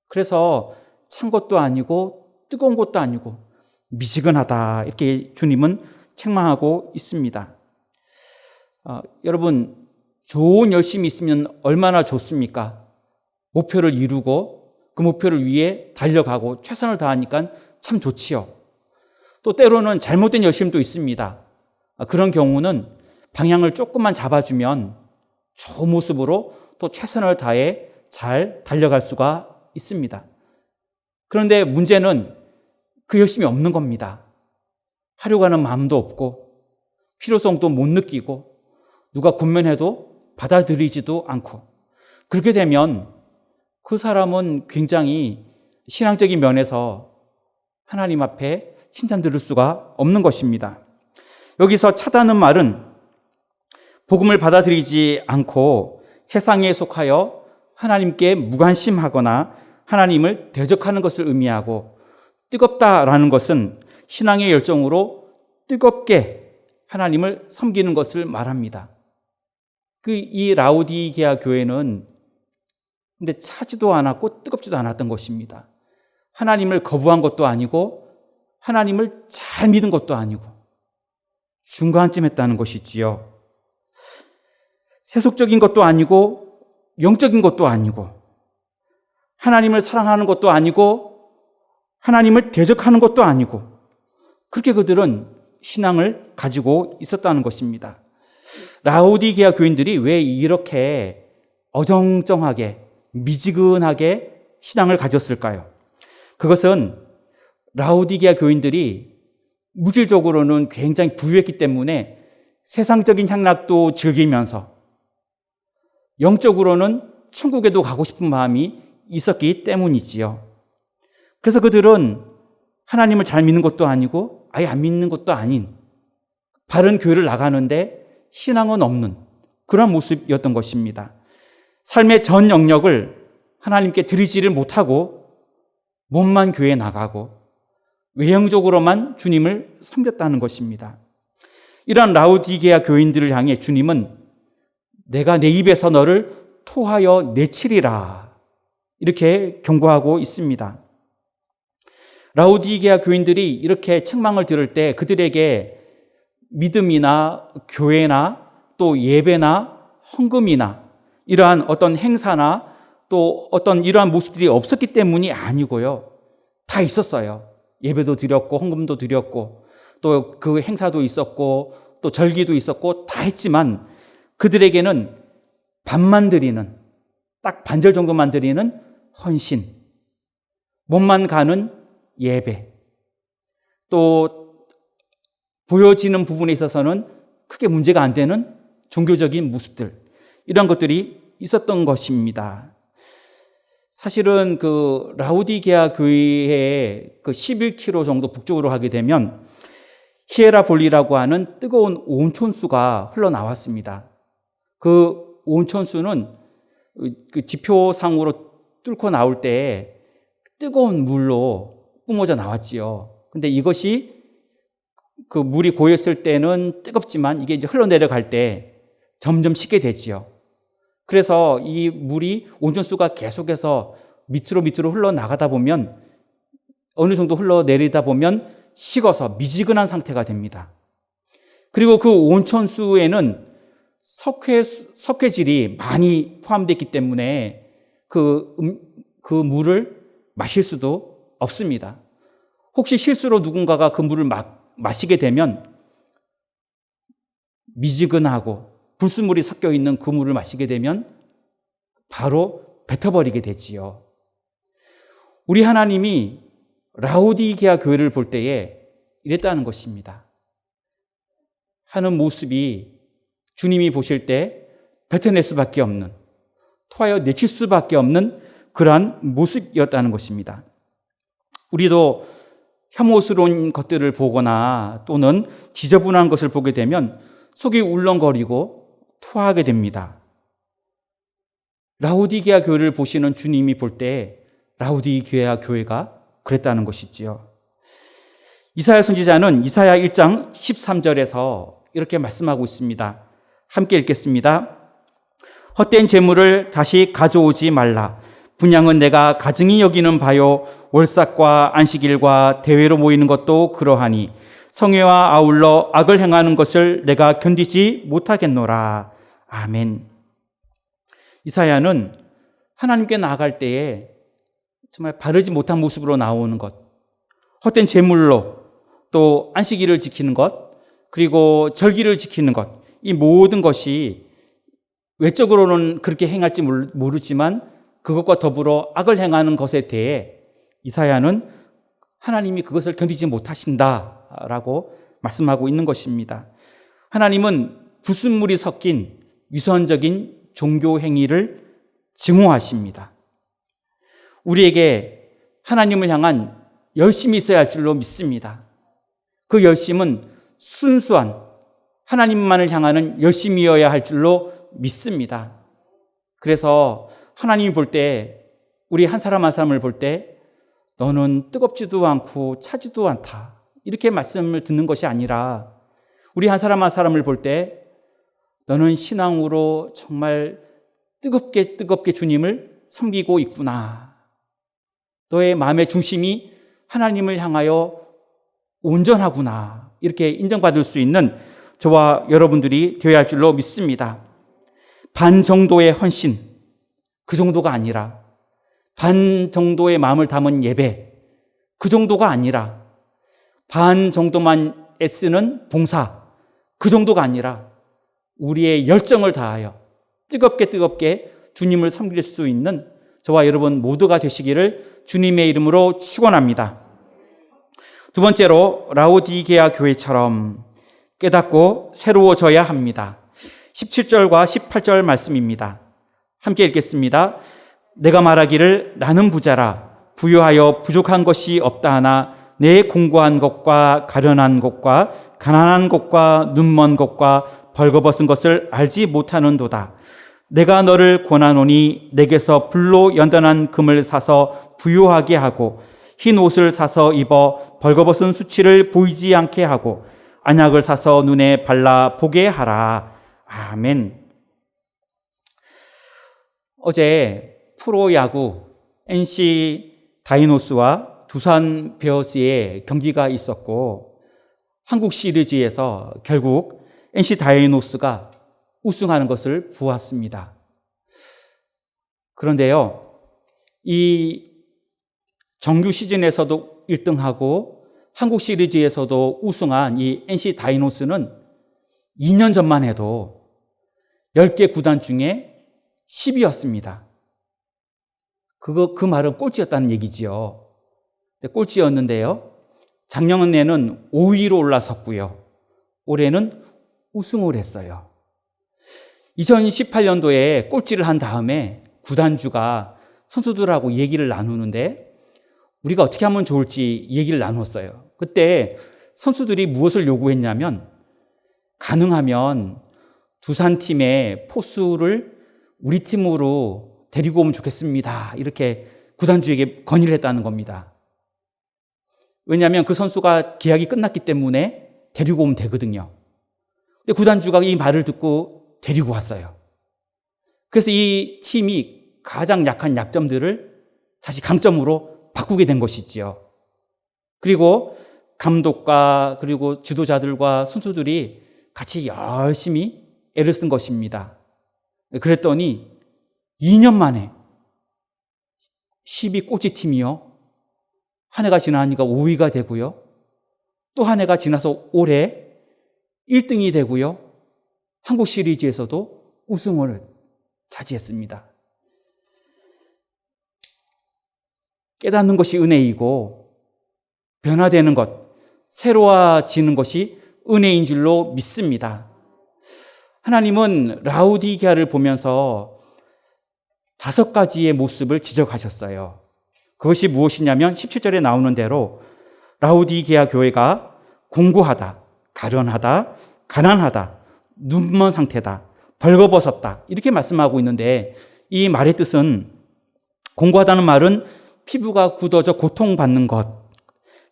그래서 찬 것도 아니고 뜨거운 것도 아니고 미지근하다, 이렇게 주님은 책망하고 있습니다. 여러분, 좋은 열심이 있으면 얼마나 좋습니까? 목표를 이루고 그 목표를 위해 달려가고 최선을 다하니까 참 좋지요. 또 때로는 잘못된 열심도 있습니다. 그런 경우는 방향을 조금만 잡아주면 좋은 모습으로 또 최선을 다해 잘 달려갈 수가 있습니다. 그런데 문제는 그 열심이 없는 겁니다. 하려고 하는 마음도 없고 필요성도 못 느끼고 누가 권면해도 받아들이지도 않고, 그렇게 되면 그 사람은 굉장히 신앙적인 면에서 하나님 앞에 칭찬 들을 수가 없는 것입니다. 여기서 차다는 말은 복음을 받아들이지 않고 세상에 속하여 하나님께 무관심하거나 하나님을 대적하는 것을 의미하고, 뜨겁다라는 것은 신앙의 열정으로 뜨겁게 하나님을 섬기는 것을 말합니다. 이 라오디게아 교회는 근데 차지도 않았고 뜨겁지도 않았던 것입니다. 하나님을 거부한 것도 아니고 하나님을 잘 믿은 것도 아니고 중간쯤 했다는 것이지요. 세속적인 것도 아니고 영적인 것도 아니고 하나님을 사랑하는 것도 아니고 하나님을 대적하는 것도 아니고, 그렇게 그들은 신앙을 가지고 있었다는 것입니다. 라오디게아 교인들이 왜 이렇게 어정쩡하게 미지근하게 신앙을 가졌을까요? 그것은 라오디게아 교인들이 물질적으로는 굉장히 부유했기 때문에 세상적인 향락도 즐기면서 영적으로는 천국에도 가고 싶은 마음이 있었기 때문이지요. 그래서 그들은 하나님을 잘 믿는 것도 아니고 아예 안 믿는 것도 아닌 바른 교회를 나가는데 신앙은 없는 그런 모습이었던 것입니다. 삶의 전 영역을 하나님께 드리지를 못하고 몸만 교회에 나가고 외형적으로만 주님을 섬겼다는 것입니다. 이러한 라오디게아 교인들을 향해 주님은 내가 내 입에서 너를 토하여 내치리라, 이렇게 경고하고 있습니다. 라오디게아 교인들이 이렇게 책망을 들을 때 그들에게 믿음이나 교회나 또 예배나 헌금이나 이러한 어떤 행사나 또 어떤 이러한 모습들이 없었기 때문이 아니고요. 다 있었어요. 예배도 드렸고 헌금도 드렸고 또 그 행사도 있었고 또 절기도 있었고 다 했지만 그들에게는 반만 드리는, 딱 반절 정도만 드리는 헌신, 몸만 가는 예배, 또 보여지는 부분에 있어서는 크게 문제가 안 되는 종교적인 모습들, 이런 것들이 있었던 것입니다. 사실은 그 라오디게아 교회의 그 11km 정도 북쪽으로 가게 되면 히에라볼리라고 하는 뜨거운 온천수가 흘러나왔습니다. 그 온천수는 그 지표상으로 뚫고 나올 때 뜨거운 물로 뿜어져 나왔지요. 근데 이것이 그 물이 고였을 때는 뜨겁지만 이게 이제 흘러내려갈 때 점점 식게 되지요. 그래서 이 물이 온천수가 계속해서 밑으로 흘러나가다 보면 어느 정도 흘러내리다 보면 식어서 미지근한 상태가 됩니다. 그리고 그 온천수에는 석회질이 많이 포함되어 있기 때문에 그 물을 마실 수도 없습니다. 혹시 실수로 누군가가 그 물을 마시게 되면 미지근하고 불순물이 섞여 있는 그 물을 마시게 되면 바로 뱉어버리게 되지요. 우리 하나님이 라오디게아 교회를 볼 때에 이랬다는 것입니다. 하는 모습이 주님이 보실 때 뱉어낼 수밖에 없는, 토하여 내칠 수밖에 없는 그러한 모습이었다는 것입니다. 우리도 혐오스러운 것들을 보거나 또는 지저분한 것을 보게 되면 속이 울렁거리고 토하게 됩니다. 라오디게아 교회를 보시는 주님이 볼 때 라오디게아 교회가 그랬다는 것이지요. 이사야 선지자는 이사야 1장 13절에서 이렇게 말씀하고 있습니다. 함께 읽겠습니다. 헛된 재물을 다시 가져오지 말라. 분향은 내가 가증히 여기는 바요. 월삭과 안식일과 대회로 모이는 것도 그러하니 성회와 아울러 악을 행하는 것을 내가 견디지 못하겠노라. 아멘. 이사야는 하나님께 나아갈 때에 정말 바르지 못한 모습으로 나오는 것, 헛된 재물로 또 안식일을 지키는 것, 그리고 절기를 지키는 것, 이 모든 것이 외적으로는 그렇게 행할지 모르지만 그것과 더불어 악을 행하는 것에 대해 이사야는 하나님이 그것을 견디지 못하신다라고 말씀하고 있는 것입니다. 하나님은 불순물이 섞인 위선적인 종교 행위를 증오하십니다. 우리에게 하나님을 향한 열심이 있어야 할 줄로 믿습니다. 그 열심은 순수한 하나님만을 향하는 열심이어야 할 줄로 믿습니다. 그래서 하나님이 볼 때, 우리 한 사람 한 사람을 볼 때 너는 뜨겁지도 않고 차지도 않다, 이렇게 말씀을 듣는 것이 아니라 우리 한 사람 한 사람을 볼 때 너는 신앙으로 정말 뜨겁게 주님을 섬기고 있구나, 너의 마음의 중심이 하나님을 향하여 온전하구나, 이렇게 인정받을 수 있는 저와 여러분들이 되어야 할 줄로 믿습니다. 반 정도의 헌신, 그 정도가 아니라 반 정도의 마음을 담은 예배, 그 정도가 아니라 반 정도만 애쓰는 봉사, 그 정도가 아니라 우리의 열정을 다하여 뜨겁게 주님을 섬길 수 있는 저와 여러분 모두가 되시기를 주님의 이름으로 축원합니다. 두 번째로 라오디게아 교회처럼 깨닫고 새로워져야 합니다. 17절과 18절 말씀입니다. 함께 읽겠습니다. 내가 말하기를 나는 부자라 부유하여 부족한 것이 없다 하나 내 공고한 것과 가련한 것과 가난한 것과 눈먼 것과 벌거벗은 것을 알지 못하는도다. 내가 너를 권하노니 내게서 불로 연단한 금을 사서 부유하게 하고 흰 옷을 사서 입어 벌거벗은 수치를 보이지 않게 하고 안약을 사서 눈에 발라 보게 하라. 아멘. 어제 프로야구 NC 다이노스와 두산 베어스의 경기가 있었고 한국 시리즈에서 결국 NC 다이노스가 우승하는 것을 보았습니다. 그런데요, 이 정규 시즌에서도 1등하고 한국 시리즈에서도 우승한 이 NC 다이노스는 2년 전만 해도 10개 구단 중에 10위였습니다. 그 말은 꼴찌였다는 얘기지요. 꼴찌였는데요, 작년에는 5위로 올라섰고요. 올해는 우승을 했어요. 2018년도에 꼴찌를 한 다음에 구단주가 선수들하고 얘기를 나누는데 우리가 어떻게 하면 좋을지 얘기를 나눴어요. 그때 선수들이 무엇을 요구했냐면 가능하면 두산팀의 포수를 우리 팀으로 데리고 오면 좋겠습니다, 이렇게 구단주에게 건의를 했다는 겁니다. 왜냐하면 그 선수가 계약이 끝났기 때문에 데리고 오면 되거든요. 근데 구단주가 이 말을 듣고 데리고 왔어요. 그래서 이 팀이 가장 약한 약점들을 다시 강점으로 바꾸게 된 것이지요. 그리고 감독과 그리고 지도자들과 선수들이 같이 열심히 애를 쓴 것입니다. 그랬더니 2년 만에 10위 꼴찌팀이요, 한 해가 지나니까 5위가 되고요, 또 한 해가 지나서 올해 1등이 되고요, 한국 시리즈에서도 우승을 차지했습니다. 깨닫는 것이 은혜이고 변화되는 것, 새로워지는 것이 은혜인 줄로 믿습니다. 하나님은 라우디게아를 보면서 5가지의 모습을 지적하셨어요. 그것이 무엇이냐면 17절에 나오는 대로 라우디게아 교회가 공고하다, 가련하다, 가난하다, 눈먼 상태다, 벌거벗었다 이렇게 말씀하고 있는데 이 말의 뜻은 공고하다는 말은 피부가 굳어져 고통받는 것,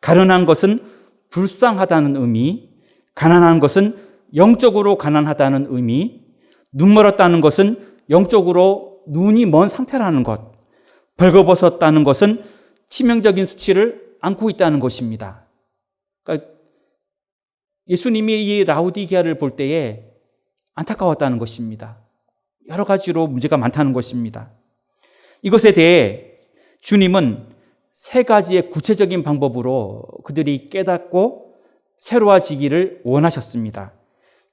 가련한 것은 불쌍하다는 의미, 가난한 것은 영적으로 가난하다는 의미, 눈멀었다는 것은 영적으로 눈이 먼 상태라는 것, 벌거벗었다는 것은 치명적인 수치를 안고 있다는 것입니다. 그러니까 예수님이 이 라우디게아를 볼 때에 안타까웠다는 것입니다. 여러 가지로 문제가 많다는 것입니다. 이것에 대해 주님은 3가지의 구체적인 방법으로 그들이 깨닫고 새로워지기를 원하셨습니다.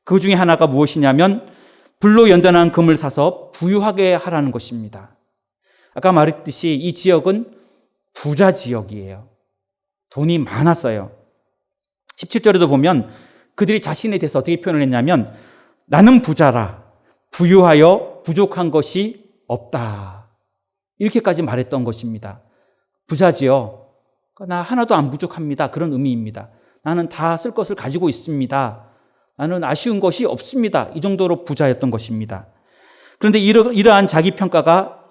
그 중에 하나가 무엇이냐면 불로 연단한 금을 사서 부유하게 하라는 것입니다. 아까 말했듯이 이 지역은 부자 지역이에요. 돈이 많았어요. 17절에도 보면 그들이 자신에 대해서 어떻게 표현을 했냐면 나는 부자라 부유하여 부족한 것이 없다. 이렇게까지 말했던 것입니다. 부자지요. 나 하나도 안 부족합니다. 그런 의미입니다. 나는 다 쓸 것을 가지고 있습니다. 나는 아쉬운 것이 없습니다. 이 정도로 부자였던 것입니다. 그런데 이러한 자기 평가가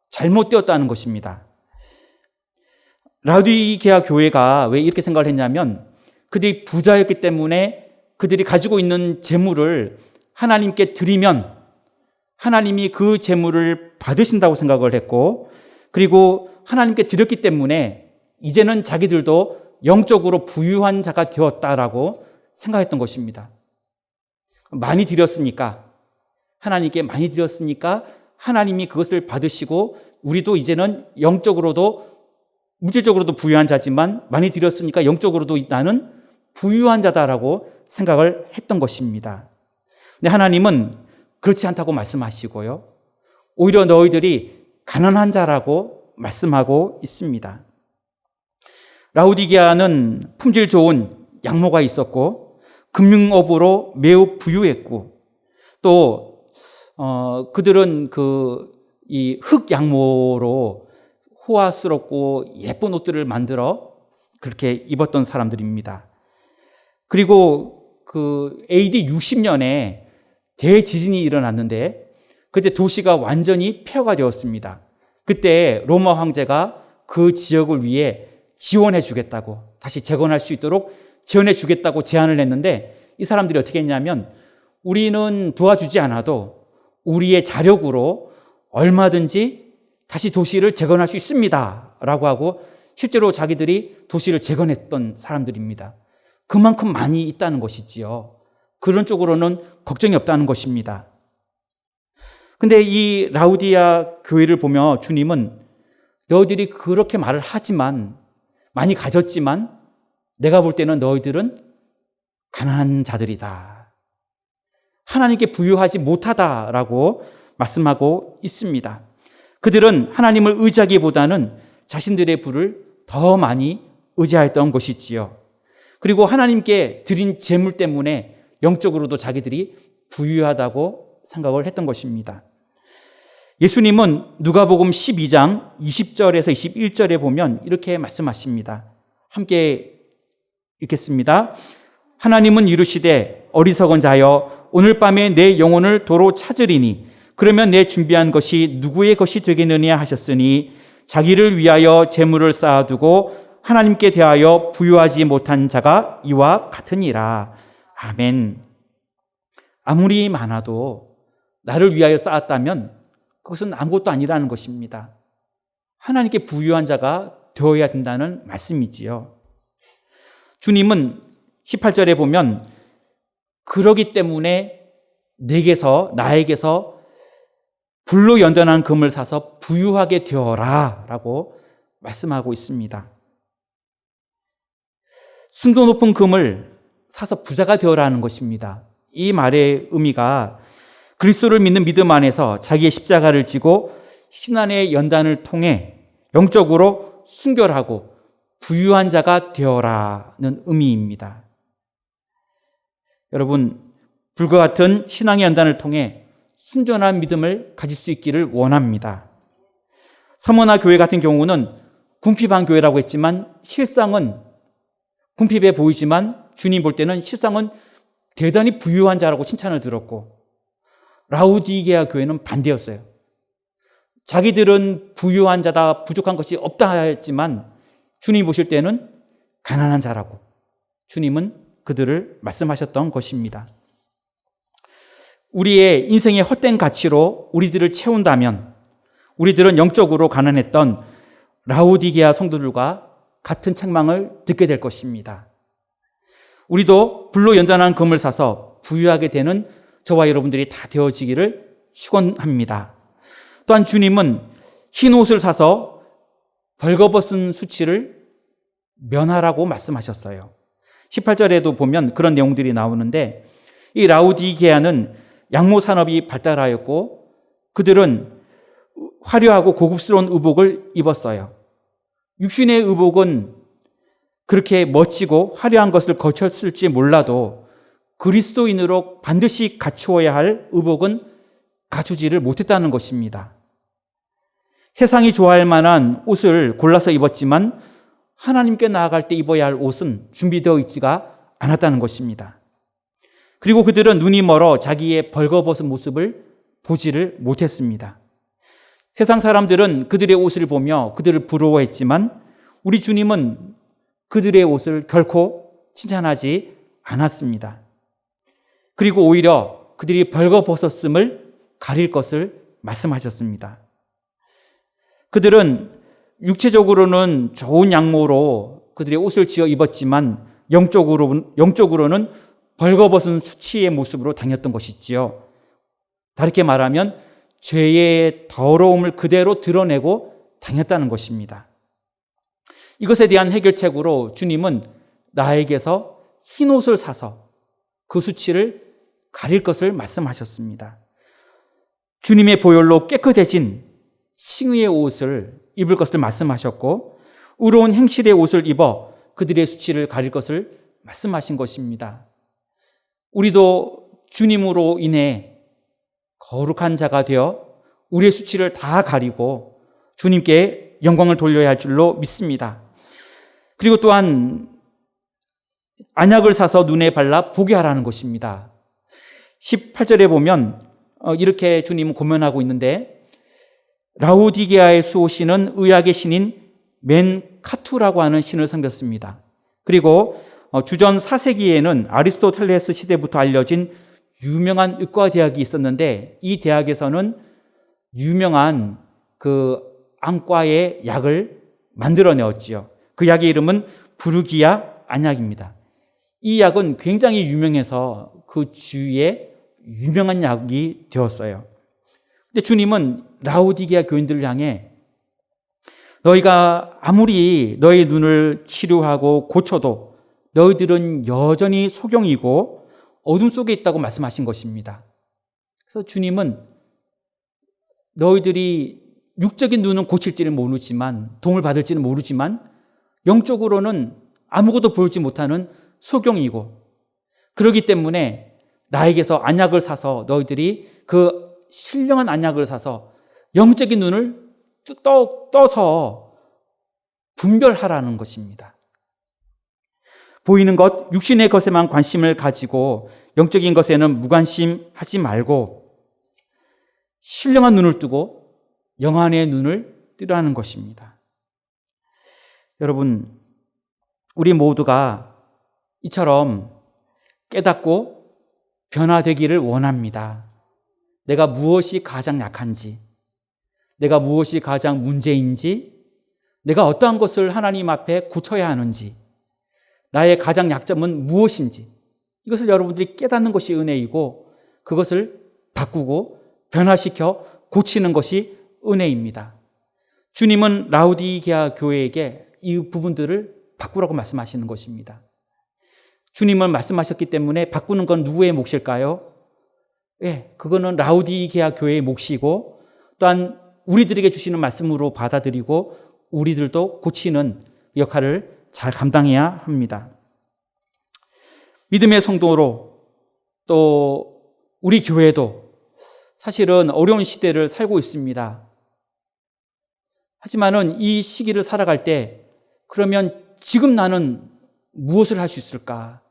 잘못되었다는 것입니다. 라우디게아 교회가 왜 이렇게 생각을 했냐면 그들이 부자였기 때문에 그들이 가지고 있는 재물을 하나님께 드리면 하나님이 그 재물을 받으신다고 생각을 했고 그리고 하나님께 드렸기 때문에 이제는 자기들도 영적으로 부유한 자가 되었다라고 생각했던 것입니다. 많이 드렸으니까 하나님께 많이 드렸으니까 하나님이 그것을 받으시고 우리도 이제는 영적으로도 물질적으로도 부유한 자지만 많이 드렸으니까 영적으로도 나는 부유한 자다라고 생각을 했던 것입니다. 근데 하나님은 그렇지 않다고 말씀하시고요. 오히려 너희들이 가난한 자라고 말씀하고 있습니다. 라우디게아는 품질 좋은 양모가 있었고 금융업으로 매우 부유했고 또 그들은 이 흙 양모로 호화스럽고 예쁜 옷들을 만들어 그렇게 입었던 사람들입니다. 그리고 AD 60년에 대지진이 일어났는데 그때 도시가 완전히 폐허가 되었습니다. 그때 로마 황제가 그 지역을 위해 지원해 주겠다고 다시 재건할 수 있도록 지원해 주겠다고 제안을 했는데 이 사람들이 어떻게 했냐면 우리는 도와주지 않아도 우리의 자력으로 얼마든지 다시 도시를 재건할 수 있습니다 라고 하고 실제로 자기들이 도시를 재건했던 사람들입니다. 그만큼 많이 있다는 것이지요. 그런 쪽으로는 걱정이 없다는 것입니다. 근데 이 라우디아 교회를 보며 주님은 너희들이 그렇게 말을 하지만 많이 가졌지만 내가 볼 때는 너희들은 가난한 자들이다. 하나님께 부유하지 못하다라고 말씀하고 있습니다. 그들은 하나님을 의지하기보다는 자신들의 부를 더 많이 의지하였던 것이지요. 그리고 하나님께 드린 재물 때문에 영적으로도 자기들이 부유하다고 생각을 했던 것입니다. 예수님은 누가복음 12장 20절에서 21절에 보면 이렇게 말씀하십니다. 함께 읽겠습니다. 하나님은 이르시되 어리석은 자여 오늘 밤에 내 영혼을 도로 찾으리니 그러면 내 준비한 것이 누구의 것이 되겠느냐 하셨으니 자기를 위하여 재물을 쌓아두고 하나님께 대하여 부유하지 못한 자가 이와 같으니라. 아멘. 아무리 많아도 나를 위하여 쌓았다면 그것은 아무것도 아니라는 것입니다. 하나님께 부유한 자가 되어야 된다는 말씀이지요. 주님은 18절에 보면 그러기 때문에 나에게서 불로 연단한 금을 사서 부유하게 되어라 라고 말씀하고 있습니다. 순도 높은 금을 사서 부자가 되어라 하는 것입니다. 이 말의 의미가 그리스도를 믿는 믿음 안에서 자기의 십자가를 지고 신안의 연단을 통해 영적으로 순결하고 부유한 자가 되어라는 의미입니다. 여러분, 불과 같은 신앙의 연단을 통해 순전한 믿음을 가질 수 있기를 원합니다. 서머나 교회 같은 경우는 궁핍한 교회라고 했지만 실상은 궁핍해 보이지만 주님 볼 때는 실상은 대단히 부유한 자라고 칭찬을 들었고, 라우디게아 교회는 반대였어요. 자기들은 부유한 자다, 부족한 것이 없다 했지만 주님 보실 때는 가난한 자라고 주님은 그들을 말씀하셨던 것입니다. 우리의 인생의 헛된 가치로 우리들을 채운다면 우리들은 영적으로 가난했던 라우디게아 성도들과 같은 책망을 듣게 될 것입니다. 우리도 불로 연단한 금을 사서 부유하게 되는 저와 여러분들이 다 되어지기를 축원합니다. 또한 주님은 흰 옷을 사서 벌거벗은 수치를 면하라고 말씀하셨어요. 18절에도 보면 그런 내용들이 나오는데, 이 라우디게아는 양모 산업이 발달하였고 그들은 화려하고 고급스러운 의복을 입었어요. 육신의 의복은 그렇게 멋지고 화려한 것을 거쳤을지 몰라도 그리스도인으로 반드시 갖추어야 할 의복은 갖추지를 못했다는 것입니다. 세상이 좋아할 만한 옷을 골라서 입었지만 하나님께 나아갈 때 입어야 할 옷은 준비되어 있지가 않았다는 것입니다. 그리고 그들은 눈이 멀어 자기의 벌거벗은 모습을 보지를 못했습니다. 세상 사람들은 그들의 옷을 보며 그들을 부러워했지만 우리 주님은 그들의 옷을 결코 칭찬하지 않았습니다. 그리고 오히려 그들이 벌거벗었음을 가릴 것을 말씀하셨습니다. 그들은 육체적으로는 좋은 양모로 그들의 옷을 지어 입었지만 영적으로는 벌거벗은 수치의 모습으로 다녔던 것이지요. 다르게 말하면 죄의 더러움을 그대로 드러내고 다녔다는 것입니다. 이것에 대한 해결책으로 주님은 나에게서 흰 옷을 사서 그 수치를 가릴 것을 말씀하셨습니다. 주님의 보혈로 깨끗해진 칭의의 옷을 입을 것을 말씀하셨고 의로운 행실의 옷을 입어 그들의 수치를 가릴 것을 말씀하신 것입니다. 우리도 주님으로 인해 거룩한 자가 되어 우리의 수치를 다 가리고 주님께 영광을 돌려야 할 줄로 믿습니다. 그리고 또한 안약을 사서 눈에 발라 보게 하라는 것입니다. 18절에 보면 이렇게 주님은 고면하고 있는데, 라우디게아의 수호신은 의학의 신인 맨카투라고 하는 신을 섬겼습니다. 그리고 주전 4세기에는 아리스토텔레스 시대부터 알려진 유명한 의과대학이 있었는데 이 대학에서는 유명한 그 안과의 약을 만들어내었지요. 그 약의 이름은 부르기아 안약입니다. 이 약은 굉장히 유명해서 그 주위에 유명한 약이 되었어요. 근데 주님은 라우디게아 교인들을 향해 너희가 아무리 너희 눈을 치료하고 고쳐도 너희들은 여전히 소경이고 어둠 속에 있다고 말씀하신 것입니다. 그래서 주님은 너희들이 육적인 눈은 고칠지는 모르지만, 도움을 받을지는 모르지만 영적으로는 아무것도 보이지 못하는 소경이고, 그렇기 때문에 나에게서 안약을 사서 너희들이 그 신령한 안약을 사서 영적인 눈을 떠서 분별하라는 것입니다. 보이는 것, 육신의 것에만 관심을 가지고 영적인 것에는 무관심하지 말고 신령한 눈을 뜨고 영안의 눈을 뜨라는 것입니다. 여러분, 우리 모두가 이처럼 깨닫고 변화되기를 원합니다. 내가 무엇이 가장 약한지, 내가 무엇이 가장 문제인지, 내가 어떠한 것을 하나님 앞에 고쳐야 하는지, 나의 가장 약점은 무엇인지, 이것을 여러분들이 깨닫는 것이 은혜이고 그것을 바꾸고 변화시켜 고치는 것이 은혜입니다. 주님은 라우디게아 교회에게 이 부분들을 바꾸라고 말씀하시는 것입니다. 주님은 말씀하셨기 때문에 바꾸는 건 누구의 몫일까요? 예, 그거는 라우디게아 교회의 몫이고 또한 우리들에게 주시는 말씀으로 받아들이고 우리들도 고치는 역할을 잘 감당해야 합니다. 믿음의 성도로 또 우리 교회도 사실은 어려운 시대를 살고 있습니다. 하지만은 이 시기를 살아갈 때 그러면 지금 나는 무엇을 할 수 있을까?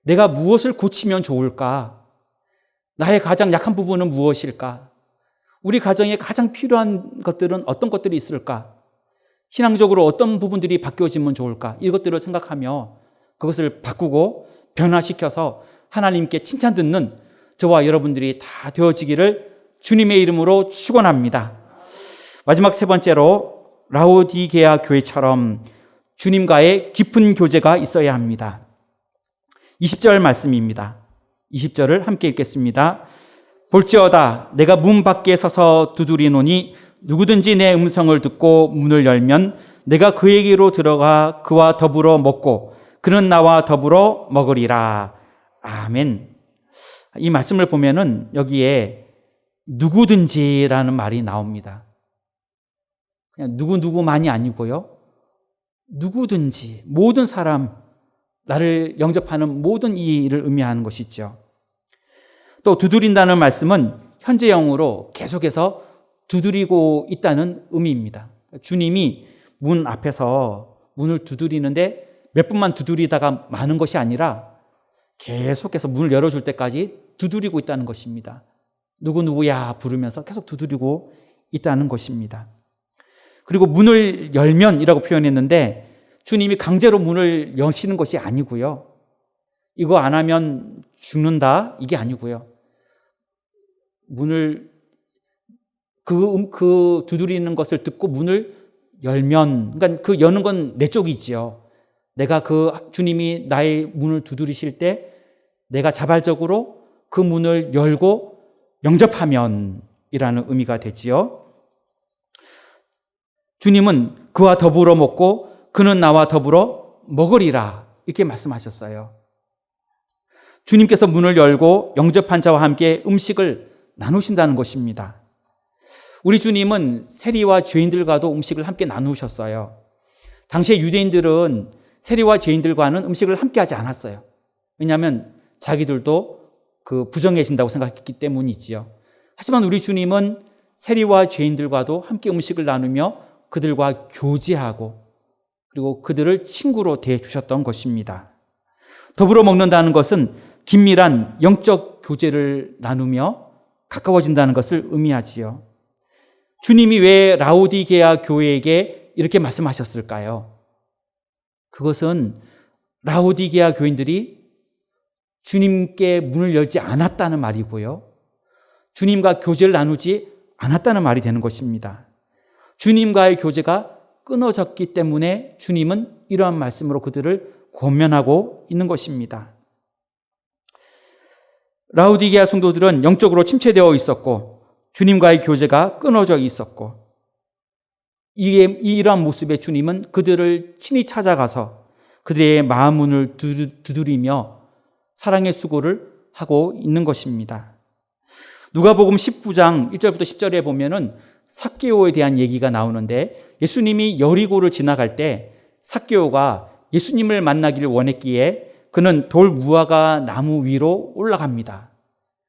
내가 무엇을 고치면 좋을까? 나의 가장 약한 부분은 무엇일까? 우리 가정에 가장 필요한 것들은 어떤 것들이 있을까? 신앙적으로 어떤 부분들이 바뀌어지면 좋을까? 이것들을 생각하며 그것을 바꾸고 변화시켜서 하나님께 칭찬 듣는 저와 여러분들이 다 되어지기를 주님의 이름으로 축원합니다. 마지막 세 번째로 라오디게아 교회처럼 주님과의 깊은 교제가 있어야 합니다. 20절 말씀입니다. 20절을 함께 읽겠습니다. 볼지어다 내가 문 밖에 서서 두드리노니 누구든지 내 음성을 듣고 문을 열면 내가 그에게로 들어가 그와 더불어 먹고 그는 나와 더불어 먹으리라. 아멘. 이 말씀을 보면은 여기에 누구든지라는 말이 나옵니다. 그냥 누구만이 아니고요. 누구든지 모든 사람, 나를 영접하는 모든 이를 의미하는 것이죠. 또 두드린다는 말씀은 현재형으로 계속해서 두드리고 있다는 의미입니다. 주님이 문 앞에서 문을 두드리는데 몇 번만 두드리다가 마는 것이 아니라 계속해서 문을 열어줄 때까지 두드리고 있다는 것입니다. 누구야 부르면서 계속 두드리고 있다는 것입니다. 그리고 문을 열면이라고 표현했는데 주님이 강제로 문을 여시는 것이 아니고요. 이거 안 하면 죽는다 이게 아니고요. 문을 그 두드리는 것을 듣고 문을 열면, 그러니까 그 여는 건 내 쪽이지요. 내가 그 주님이 나의 문을 두드리실 때 내가 자발적으로 그 문을 열고 영접하면이라는 의미가 되지요. 주님은 그와 더불어 먹고 그는 나와 더불어 먹으리라 이렇게 말씀하셨어요. 주님께서 문을 열고 영접한 자와 함께 음식을 나누신다는 것입니다. 우리 주님은 세리와 죄인들과도 음식을 함께 나누셨어요. 당시에 유대인들은 세리와 죄인들과는 음식을 함께 하지 않았어요. 왜냐하면 자기들도 그 부정해진다고 생각했기 때문이지요. 하지만 우리 주님은 세리와 죄인들과도 함께 음식을 나누며 그들과 교제하고 그리고 그들을 친구로 대해주셨던 것입니다. 더불어 먹는다는 것은 긴밀한 영적 교제를 나누며 가까워진다는 것을 의미하지요. 주님이 왜 라오디게아 교회에게 이렇게 말씀하셨을까요? 그것은 라오디게아 교인들이 주님께 문을 열지 않았다는 말이고요. 주님과 교제를 나누지 않았다는 말이 되는 것입니다. 주님과의 교제가 끊어졌기 때문에 주님은 이러한 말씀으로 그들을 권면하고 있는 것입니다. 라오디게아 성도들은 영적으로 침체되어 있었고 주님과의 교제가 끊어져 있었고 이러한 모습의 주님은 그들을 친히 찾아가서 그들의 마음 문을 두드리며 사랑의 수고를 하고 있는 것입니다. 누가복음 19장 1절부터 10절에 보면은 삭개오에 대한 얘기가 나오는데 예수님이 여리고를 지나갈 때 삭개오가 예수님을 만나기를 원했기에 그는 돌 무화과 나무 위로 올라갑니다.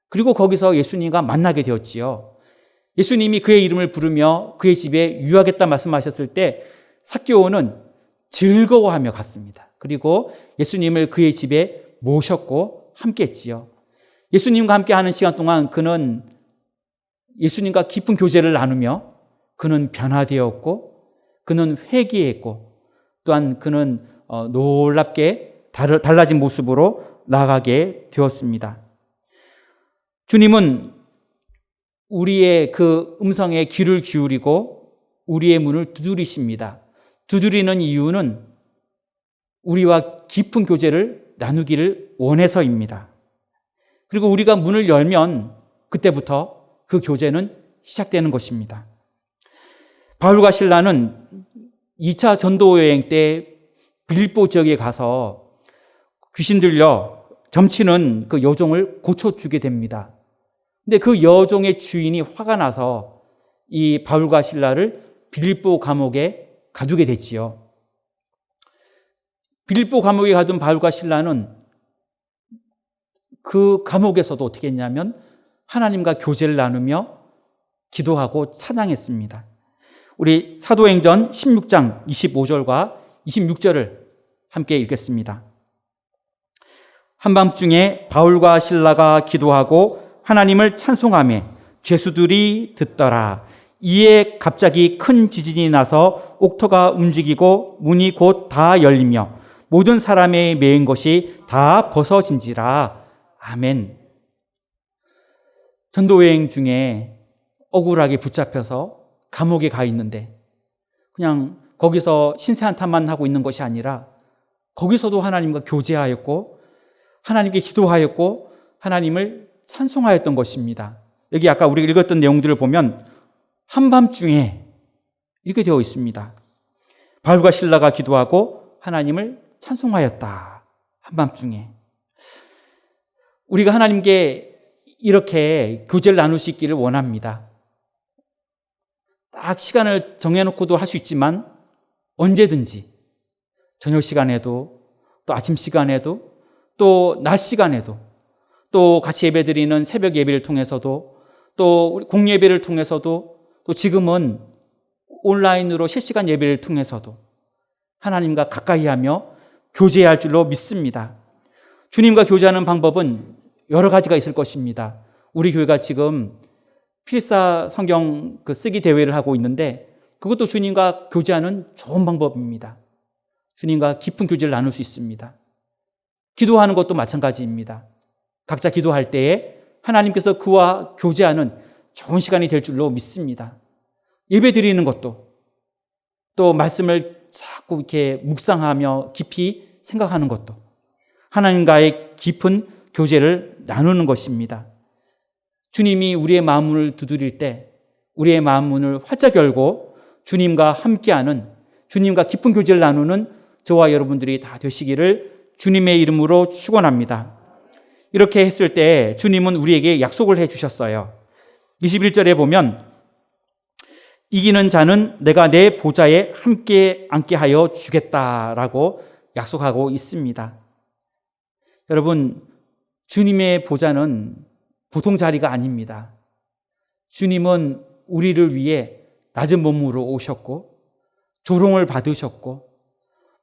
그리고 거기서 예수님과 만나게 되었지요. 예수님이 그의 이름을 부르며 그의 집에 유하겠다 말씀하셨을 때 삭개오는 즐거워하며 갔습니다. 그리고 예수님을 그의 집에 모셨고 함께 했지요. 예수님과 함께 하는 시간 동안 그는 예수님과 깊은 교제를 나누며 그는 변화되었고 그는 회개했고 또한 그는 놀랍게 달라진 모습으로 나아가게 되었습니다. 주님은 우리의 그 음성에 귀를 기울이고 우리의 문을 두드리십니다. 두드리는 이유는 우리와 깊은 교제를 나누기를 원해서입니다. 그리고 우리가 문을 열면 그때부터 그 교제는 시작되는 것입니다. 바울과 실라는 2차 전도 여행 때 빌립보 지역에 가서 귀신 들려 점치는 그 여종을 고쳐주게 됩니다. 근데 그 여종의 주인이 화가 나서 이 바울과 실라를 빌립보 감옥에 가두게 됐지요. 빌립보 감옥에 가둔 바울과 실라는 그 감옥에서도 어떻게 했냐면 하나님과 교제를 나누며 기도하고 찬양했습니다. 우리 사도행전 16장 25절과 26절을 함께 읽겠습니다. 한밤중에 바울과 실라가 기도하고 하나님을 찬송하며 죄수들이 듣더라. 이에 갑자기 큰 지진이 나서 옥토가 움직이고 문이 곧 다 열리며 모든 사람의 매인 것이 다 벗어진지라. 아멘. 전도여행 중에 억울하게 붙잡혀서 감옥에 가 있는데 그냥 거기서 신세 한탄만 하고 있는 것이 아니라 거기서도 하나님과 교제하였고 하나님께 기도하였고 하나님을 찬송하였던 것입니다. 여기 아까 우리가 읽었던 내용들을 보면 한밤중에 이렇게 되어 있습니다. 바울과 실라가 기도하고 하나님을 찬송하였다. 한밤중에. 우리가 하나님께 이렇게 교제를 나눌 수 있기를 원합니다. 딱 시간을 정해놓고도 할 수 있지만 언제든지 저녁 시간에도 또 아침 시간에도 또 낮 시간에도 또 같이 예배드리는 새벽 예배를 통해서도 또 공예배를 통해서도 또 지금은 온라인으로 실시간 예배를 통해서도 하나님과 가까이 하며 교제할 줄로 믿습니다. 주님과 교제하는 방법은 여러 가지가 있을 것입니다. 우리 교회가 지금 필사 성경 쓰기 대회를 하고 있는데 그것도 주님과 교제하는 좋은 방법입니다. 주님과 깊은 교제를 나눌 수 있습니다. 기도하는 것도 마찬가지입니다. 각자 기도할 때에 하나님께서 그와 교제하는 좋은 시간이 될 줄로 믿습니다. 예배 드리는 것도 또 말씀을 자꾸 이렇게 묵상하며 깊이 생각하는 것도 하나님과의 깊은 교제를 나누는 것입니다. 주님이 우리의 마음을 두드릴 때 우리의 마음 문을 활짝 열고 주님과 함께하는 주님과 깊은 교제를 나누는 저와 여러분들이 다 되시기를 주님의 이름으로 축원합니다. 이렇게 했을 때 주님은 우리에게 약속을 해 주셨어요. 21절에 보면 이기는 자는 내가 내 보좌에 함께 앉게 하여 주겠다라고 약속하고 있습니다. 여러분, 주님의 보좌는 보통 자리가 아닙니다. 주님은 우리를 위해 낮은 몸으로 오셨고 조롱을 받으셨고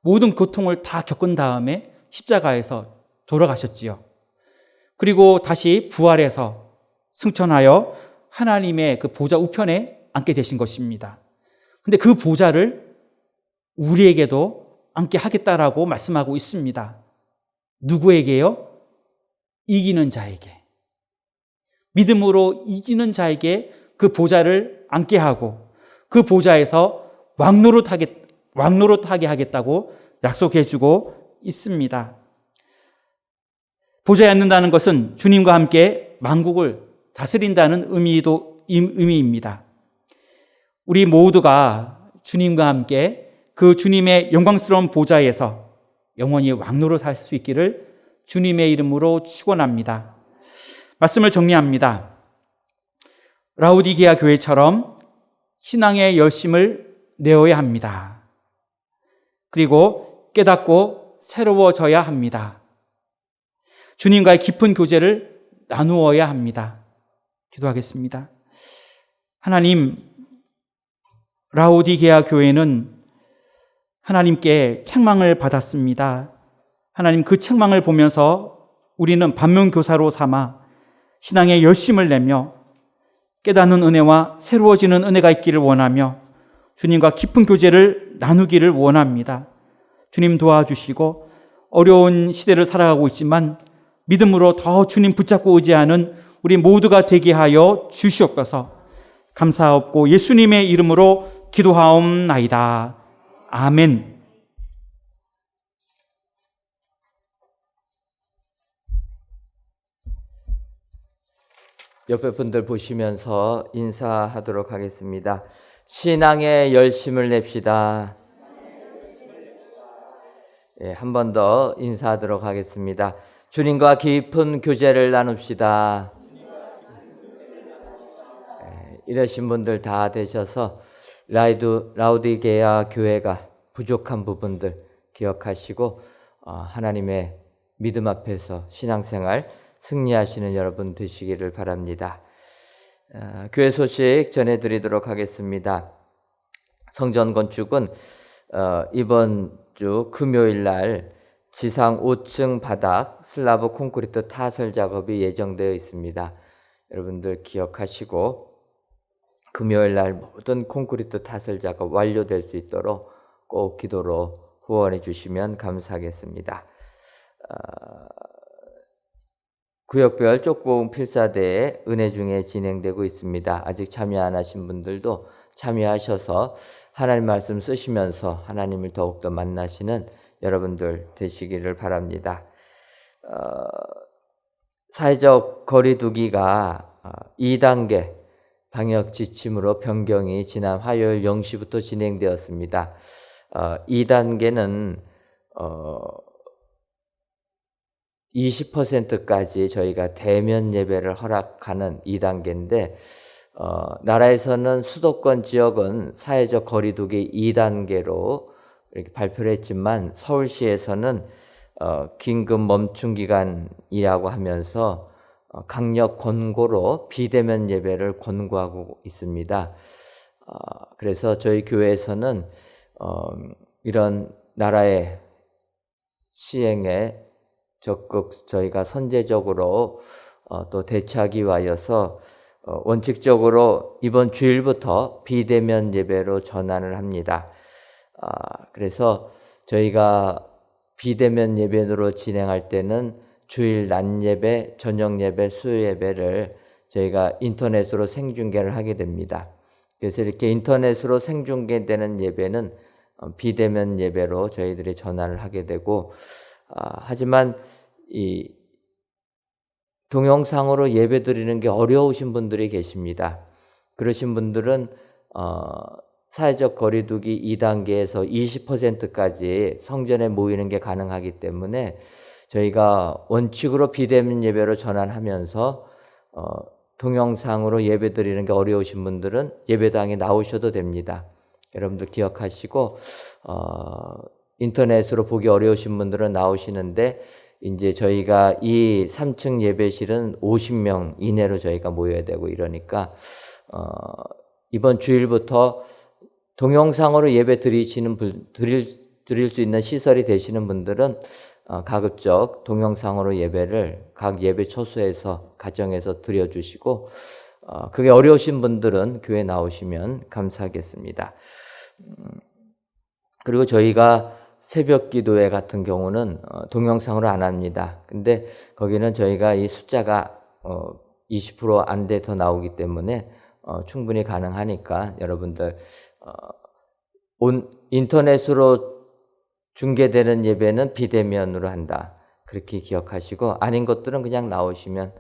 모든 고통을 다 겪은 다음에 십자가에서 돌아가셨지요. 그리고 다시 부활해서 승천하여 하나님의 그 보좌 우편에 앉게 되신 것입니다. 근데 그 보좌를 우리에게도 앉게 하겠다라고 말씀하고 있습니다. 누구에게요? 이기는 자에게. 믿음으로 이기는 자에게 그 보좌를 앉게 하고 그 보좌에서 왕노릇하게 하겠다고 약속해 주고 있습니다. 보좌에 앉는다는 것은 주님과 함께 만국을 다스린다는 의미입니다. 우리 모두가 주님과 함께 그 주님의 영광스러운 보좌에서 영원히 왕노릇할 수 있기를 주님의 이름으로 축원합니다. 말씀을 정리합니다. 라우디게아 교회처럼 신앙의 열심을 내어야 합니다. 그리고 깨닫고 새로워져야 합니다. 주님과의 깊은 교제를 나누어야 합니다. 기도하겠습니다. 하나님, 라우디게아 교회는 하나님께 책망을 받았습니다. 하나님, 그 책망을 보면서 우리는 반면교사로 삼아 신앙의 열심을 내며 깨닫는 은혜와 새로워지는 은혜가 있기를 원하며 주님과 깊은 교제를 나누기를 원합니다. 주님 도와주시고 어려운 시대를 살아가고 있지만 믿음으로 더 주님 붙잡고 의지하는 우리 모두가 되게 하여 주시옵소서. 감사하옵고 예수님의 이름으로 기도하옵나이다. 아멘. 옆에 분들 보시면서 인사하도록 하겠습니다. 신앙의 열심을 냅시다. 한 번 더 인사하도록 하겠습니다. 주님과 깊은 교제를 나눕시다. 이러신 분들 다 되셔서 라우디게아 교회가 부족한 부분들 기억하시고 하나님의 믿음 앞에서 신앙생활 승리하시는 여러분 되시기를 바랍니다. 교회 소식 전해드리도록 하겠습니다. 성전 건축은 이번 주 금요일 날 지상 5층 바닥 슬라브 콘크리트 타설 작업이 예정되어 있습니다. 여러분들 기억하시고 금요일 날 모든 콘크리트 타설 작업 완료될 수 있도록 꼭 기도로 후원해 주시면 감사하겠습니다. 구역별 쪽공 필사대회 은혜 중에 진행되고 있습니다. 아직 참여 안 하신 분들도 참여하셔서 하나님 말씀 쓰시면서 하나님을 더욱더 만나시는 여러분들 되시기를 바랍니다. 사회적 거리두기가 2단계 방역 지침으로 변경이 지난 화요일 0시부터 진행되었습니다. 2단계는 20%까지 저희가 대면 예배를 허락하는 2단계인데 나라에서는 수도권 지역은 사회적 거리두기 2단계로 이렇게 발표를 했지만 서울시에서는 긴급 멈춤 기간이라고 하면서 강력 권고로 비대면 예배를 권고하고 있습니다. 그래서 저희 교회에서는 이런 나라의 시행에 적극 저희가 선제적으로 또 대처하기 위하여서 원칙적으로 이번 주일부터 비대면 예배로 전환을 합니다. 그래서 저희가 비대면 예배로 진행할 때는 주일 낮 예배, 저녁 예배, 수요 예배를 저희가 인터넷으로 생중계를 하게 됩니다. 그래서 이렇게 인터넷으로 생중계되는 예배는 비대면 예배로 저희들이 전환을 하게 되고 하지만 이 동영상으로 예배 드리는 게 어려우신 분들이 계십니다. 그러신 분들은 사회적 거리두기 2단계에서 20%까지 성전에 모이는 게 가능하기 때문에 저희가 원칙으로 비대면 예배로 전환하면서 동영상으로 예배 드리는 게 어려우신 분들은 예배당에 나오셔도 됩니다. 여러분들 기억하시고 인터넷으로 보기 어려우신 분들은 나오시는데 이제 저희가 이 3층 예배실은 50명 이내로 저희가 모여야 되고 이러니까 이번 주일부터 동영상으로 예배 드릴 수 있는 시설이 되시는 분들은 가급적 동영상으로 예배를 각 예배 처소에서 가정에서 드려주시고 그게 어려우신 분들은 교회 나오시면 감사하겠습니다. 그리고 저희가 새벽 기도회 같은 경우는 동영상으로 안 합니다. 근데 거기는 저희가 이 숫자가 20% 안 돼 더 나오기 때문에 충분히 가능하니까 여러분들 인터넷으로 중계되는 예배는 비대면으로 한다. 그렇게 기억하시고 아닌 것들은 그냥 나오시면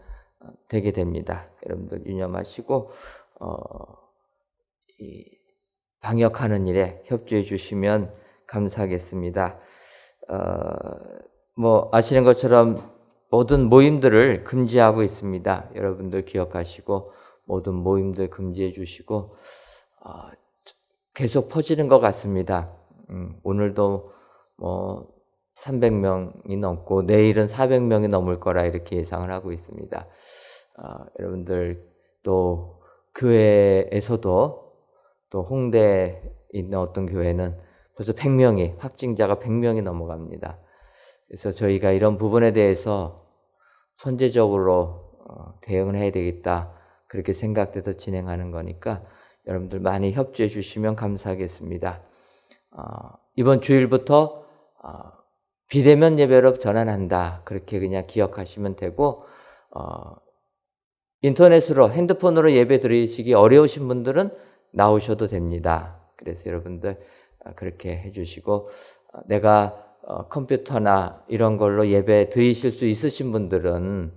되게 됩니다. 여러분들 유념하시고 이 방역하는 일에 협조해 주시면 감사하겠습니다. 아시는 것처럼 모든 모임들을 금지하고 있습니다. 여러분들 기억하시고 모든 모임들 금지해 주시고 계속 퍼지는 것 같습니다. 오늘도 300명이 넘고 내일은 400명이 넘을 거라 이렇게 예상을 하고 있습니다. 여러분들 또 교회에서도 또 홍대에 있는 어떤 교회는 벌써 100명이 확진자가 100명이 넘어갑니다. 그래서 저희가 이런 부분에 대해서 선제적으로 대응을 해야 되겠다 그렇게 생각돼서 진행하는 거니까 여러분들 많이 협조해 주시면 감사하겠습니다. 이번 주일부터 비대면 예배로 전환한다 그렇게 그냥 기억하시면 되고 인터넷으로 핸드폰으로 예배 드리시기 어려우신 분들은 나오셔도 됩니다. 그래서 여러분들 그렇게 해주시고 내가 컴퓨터나 이런 걸로 예배 드리실 수 있으신 분들은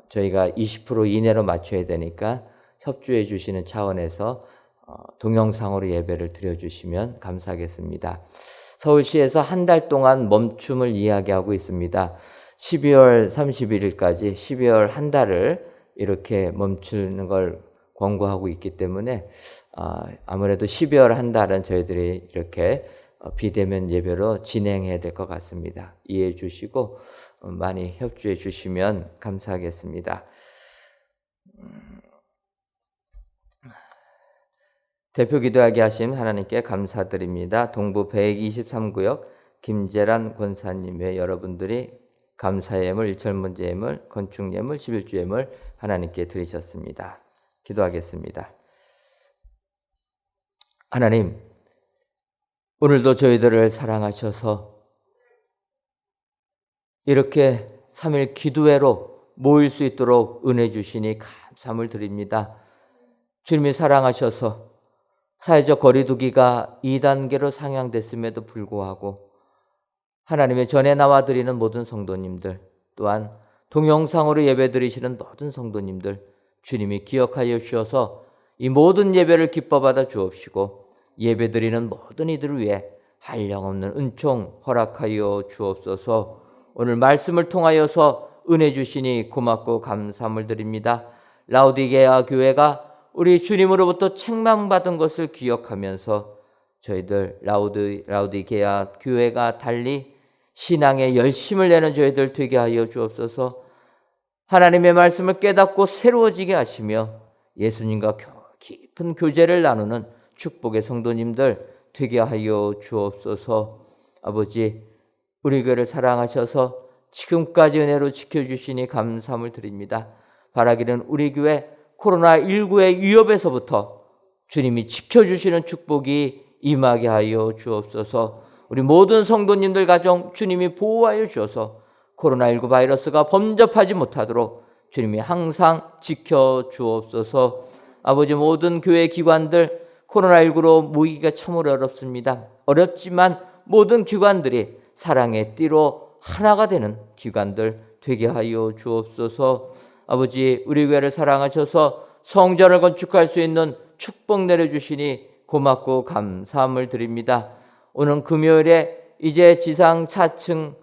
저희가 20% 이내로 맞춰야 되니까 협조해 주시는 차원에서 동영상으로 예배를 드려주시면 감사하겠습니다. 서울시에서 한 달 동안 멈춤을 이야기하고 있습니다. 12월 31일까지 12월 한 달을 이렇게 멈추는 걸 권고하고 있기 때문에 아무래도 12월 한 달은 저희들이 이렇게 비대면 예배로 진행해야 될 것 같습니다. 이해해 주시고 많이 협조해 주시면 감사하겠습니다. 대표 기도하게 하신 하나님께 감사드립니다. 동부 123구역 김재란 권사님의 여러분들이 감사 예물, 일철문제 예물, 건축 예물, 11주 예물 하나님께 드리셨습니다. 기도하겠습니다. 하나님, 오늘도 저희들을 사랑하셔서 이렇게 3일 기도회로 모일 수 있도록 은혜 주시니 감사함을 드립니다. 주님이 사랑하셔서 사회적 거리두기가 2단계로 상향됐음에도 불구하고 하나님의 전에 나와 드리는 모든 성도님들, 또한 동영상으로 예배드리시는 모든 성도님들 주님이 기억하여 주셔서 이 모든 예배를 기뻐받아 주옵시고 예배드리는 모든 이들을 위해 한량없는 은총 허락하여 주옵소서. 오늘 말씀을 통하여서 은혜 주시니 고맙고 감사함을 드립니다. 라우디게아 교회가 우리 주님으로부터 책망받은 것을 기억하면서 저희들 라우디게아 교회가 달리 신앙에 열심을 내는 저희들 되게 하여 주옵소서. 하나님의 말씀을 깨닫고 새로워지게 하시며 예수님과 깊은 교제를 나누는 축복의 성도님들 되게 하여 주옵소서. 아버지, 우리 교회를 사랑하셔서 지금까지 은혜로 지켜주시니 감사함을 드립니다. 바라기는 우리 교회 코로나19의 위협에서부터 주님이 지켜주시는 축복이 임하게 하여 주옵소서. 우리 모든 성도님들 가정 주님이 보호하여 주셔서 코로나19 바이러스가 범접하지 못하도록 주님이 항상 지켜주옵소서. 아버지, 모든 교회 기관들 코로나19로 모이기가 참으로 어렵습니다. 어렵지만 모든 기관들이 사랑의 띠로 하나가 되는 기관들 되게 하여 주옵소서. 아버지, 우리 교회를 사랑하셔서 성전을 건축할 수 있는 축복 내려주시니 고맙고 감사함을 드립니다. 오늘 금요일에 이제 지상 4층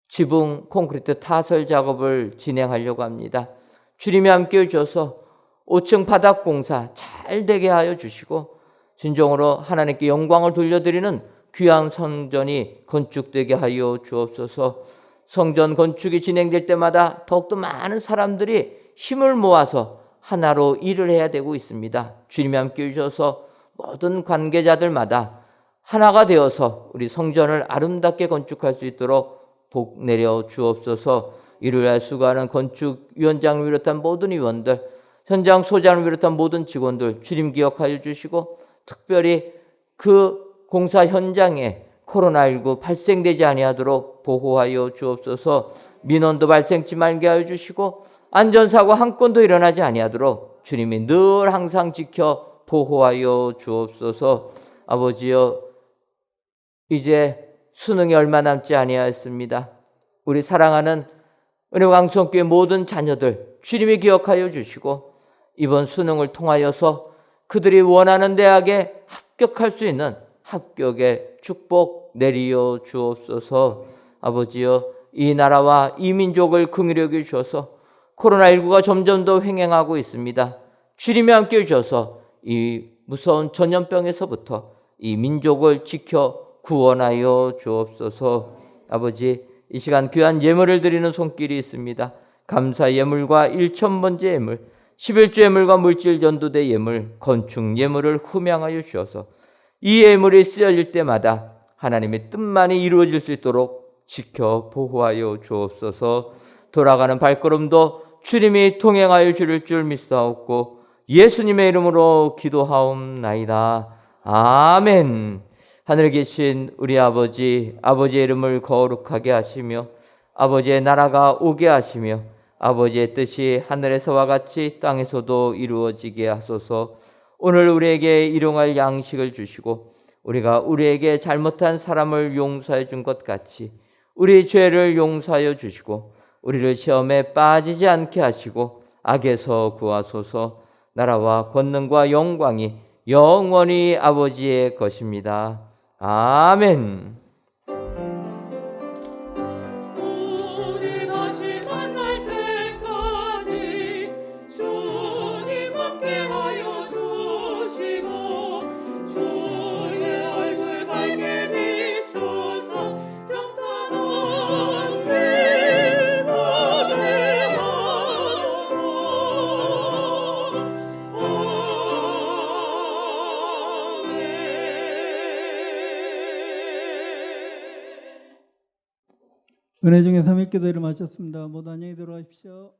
지붕 콘크리트 타설 작업을 진행하려고 합니다. 주님이 함께해 주셔서 5층 바닥 공사 잘 되게 하여 주시고 진정으로 하나님께 영광을 돌려드리는 귀한 성전이 건축되게 하여 주옵소서. 성전 건축이 진행될 때마다 더욱더 많은 사람들이 힘을 모아서 하나로 일을 해야 되고 있습니다. 주님이 함께해 주셔서 모든 관계자들마다 하나가 되어서 우리 성전을 아름답게 건축할 수 있도록 복 내려 주옵소서. 이를 위해 수고하는 건축위원장을 비롯한 모든 위원들, 현장 소장을 비롯한 모든 직원들 주님 기억하여 주시고 특별히 그 공사 현장에 코로나19 발생되지 아니하도록 보호하여 주옵소서. 민원도 발생치 말게 하여 주시고 안전사고 한 건도 일어나지 아니하도록 주님이 늘 항상 지켜 보호하여 주옵소서. 아버지여, 이제 수능이 얼마 남지 아니하였습니다. 우리 사랑하는 은혜방송교회 모든 자녀들 주님이 기억하여 주시고 이번 수능을 통하여서 그들이 원하는 대학에 합격할 수 있는 합격의 축복 내리어 주옵소서. 아버지여, 이 나라와 이 민족을 긍휼히 여겨 주셔서 코로나19가 점점 더 횡행하고 있습니다. 주님이 함께해 주셔서 이 무서운 전염병에서부터 이 민족을 지켜 구원하여 주옵소서. 아버지, 이 시간 귀한 예물을 드리는 손길이 있습니다. 감사 예물과 일천번제 예물, 11주 예물과 물질 전도대 예물, 건축 예물을 후명하여 주셔서 이 예물이 쓰여질 때마다 하나님의 뜻만이 이루어질 수 있도록 지켜 보호하여 주옵소서. 돌아가는 발걸음도 주님이 동행하여 주실 줄 믿사옵고 예수님의 이름으로 기도하옵나이다. 아멘. 하늘에 계신 우리 아버지, 아버지의 이름을 거룩하게 하시며 아버지의 나라가 오게 하시며 아버지의 뜻이 하늘에서와 같이 땅에서도 이루어지게 하소서. 오늘 우리에게 일용할 양식을 주시고 우리가 우리에게 잘못한 사람을 용서해 준 것 같이 우리 죄를 용서하여 주시고 우리를 시험에 빠지지 않게 하시고 악에서 구하소서. 나라와 권능과 영광이 영원히 아버지의 것입니다. 아멘. 우리 다시 만날 때까지 주님 함께하여 주시고 주의 얼굴 밝게 비추사 평탄한 길 가게 하소서. 은혜 중에 3일 기도회를 마쳤습니다. 모두 안녕히 들어가십시오.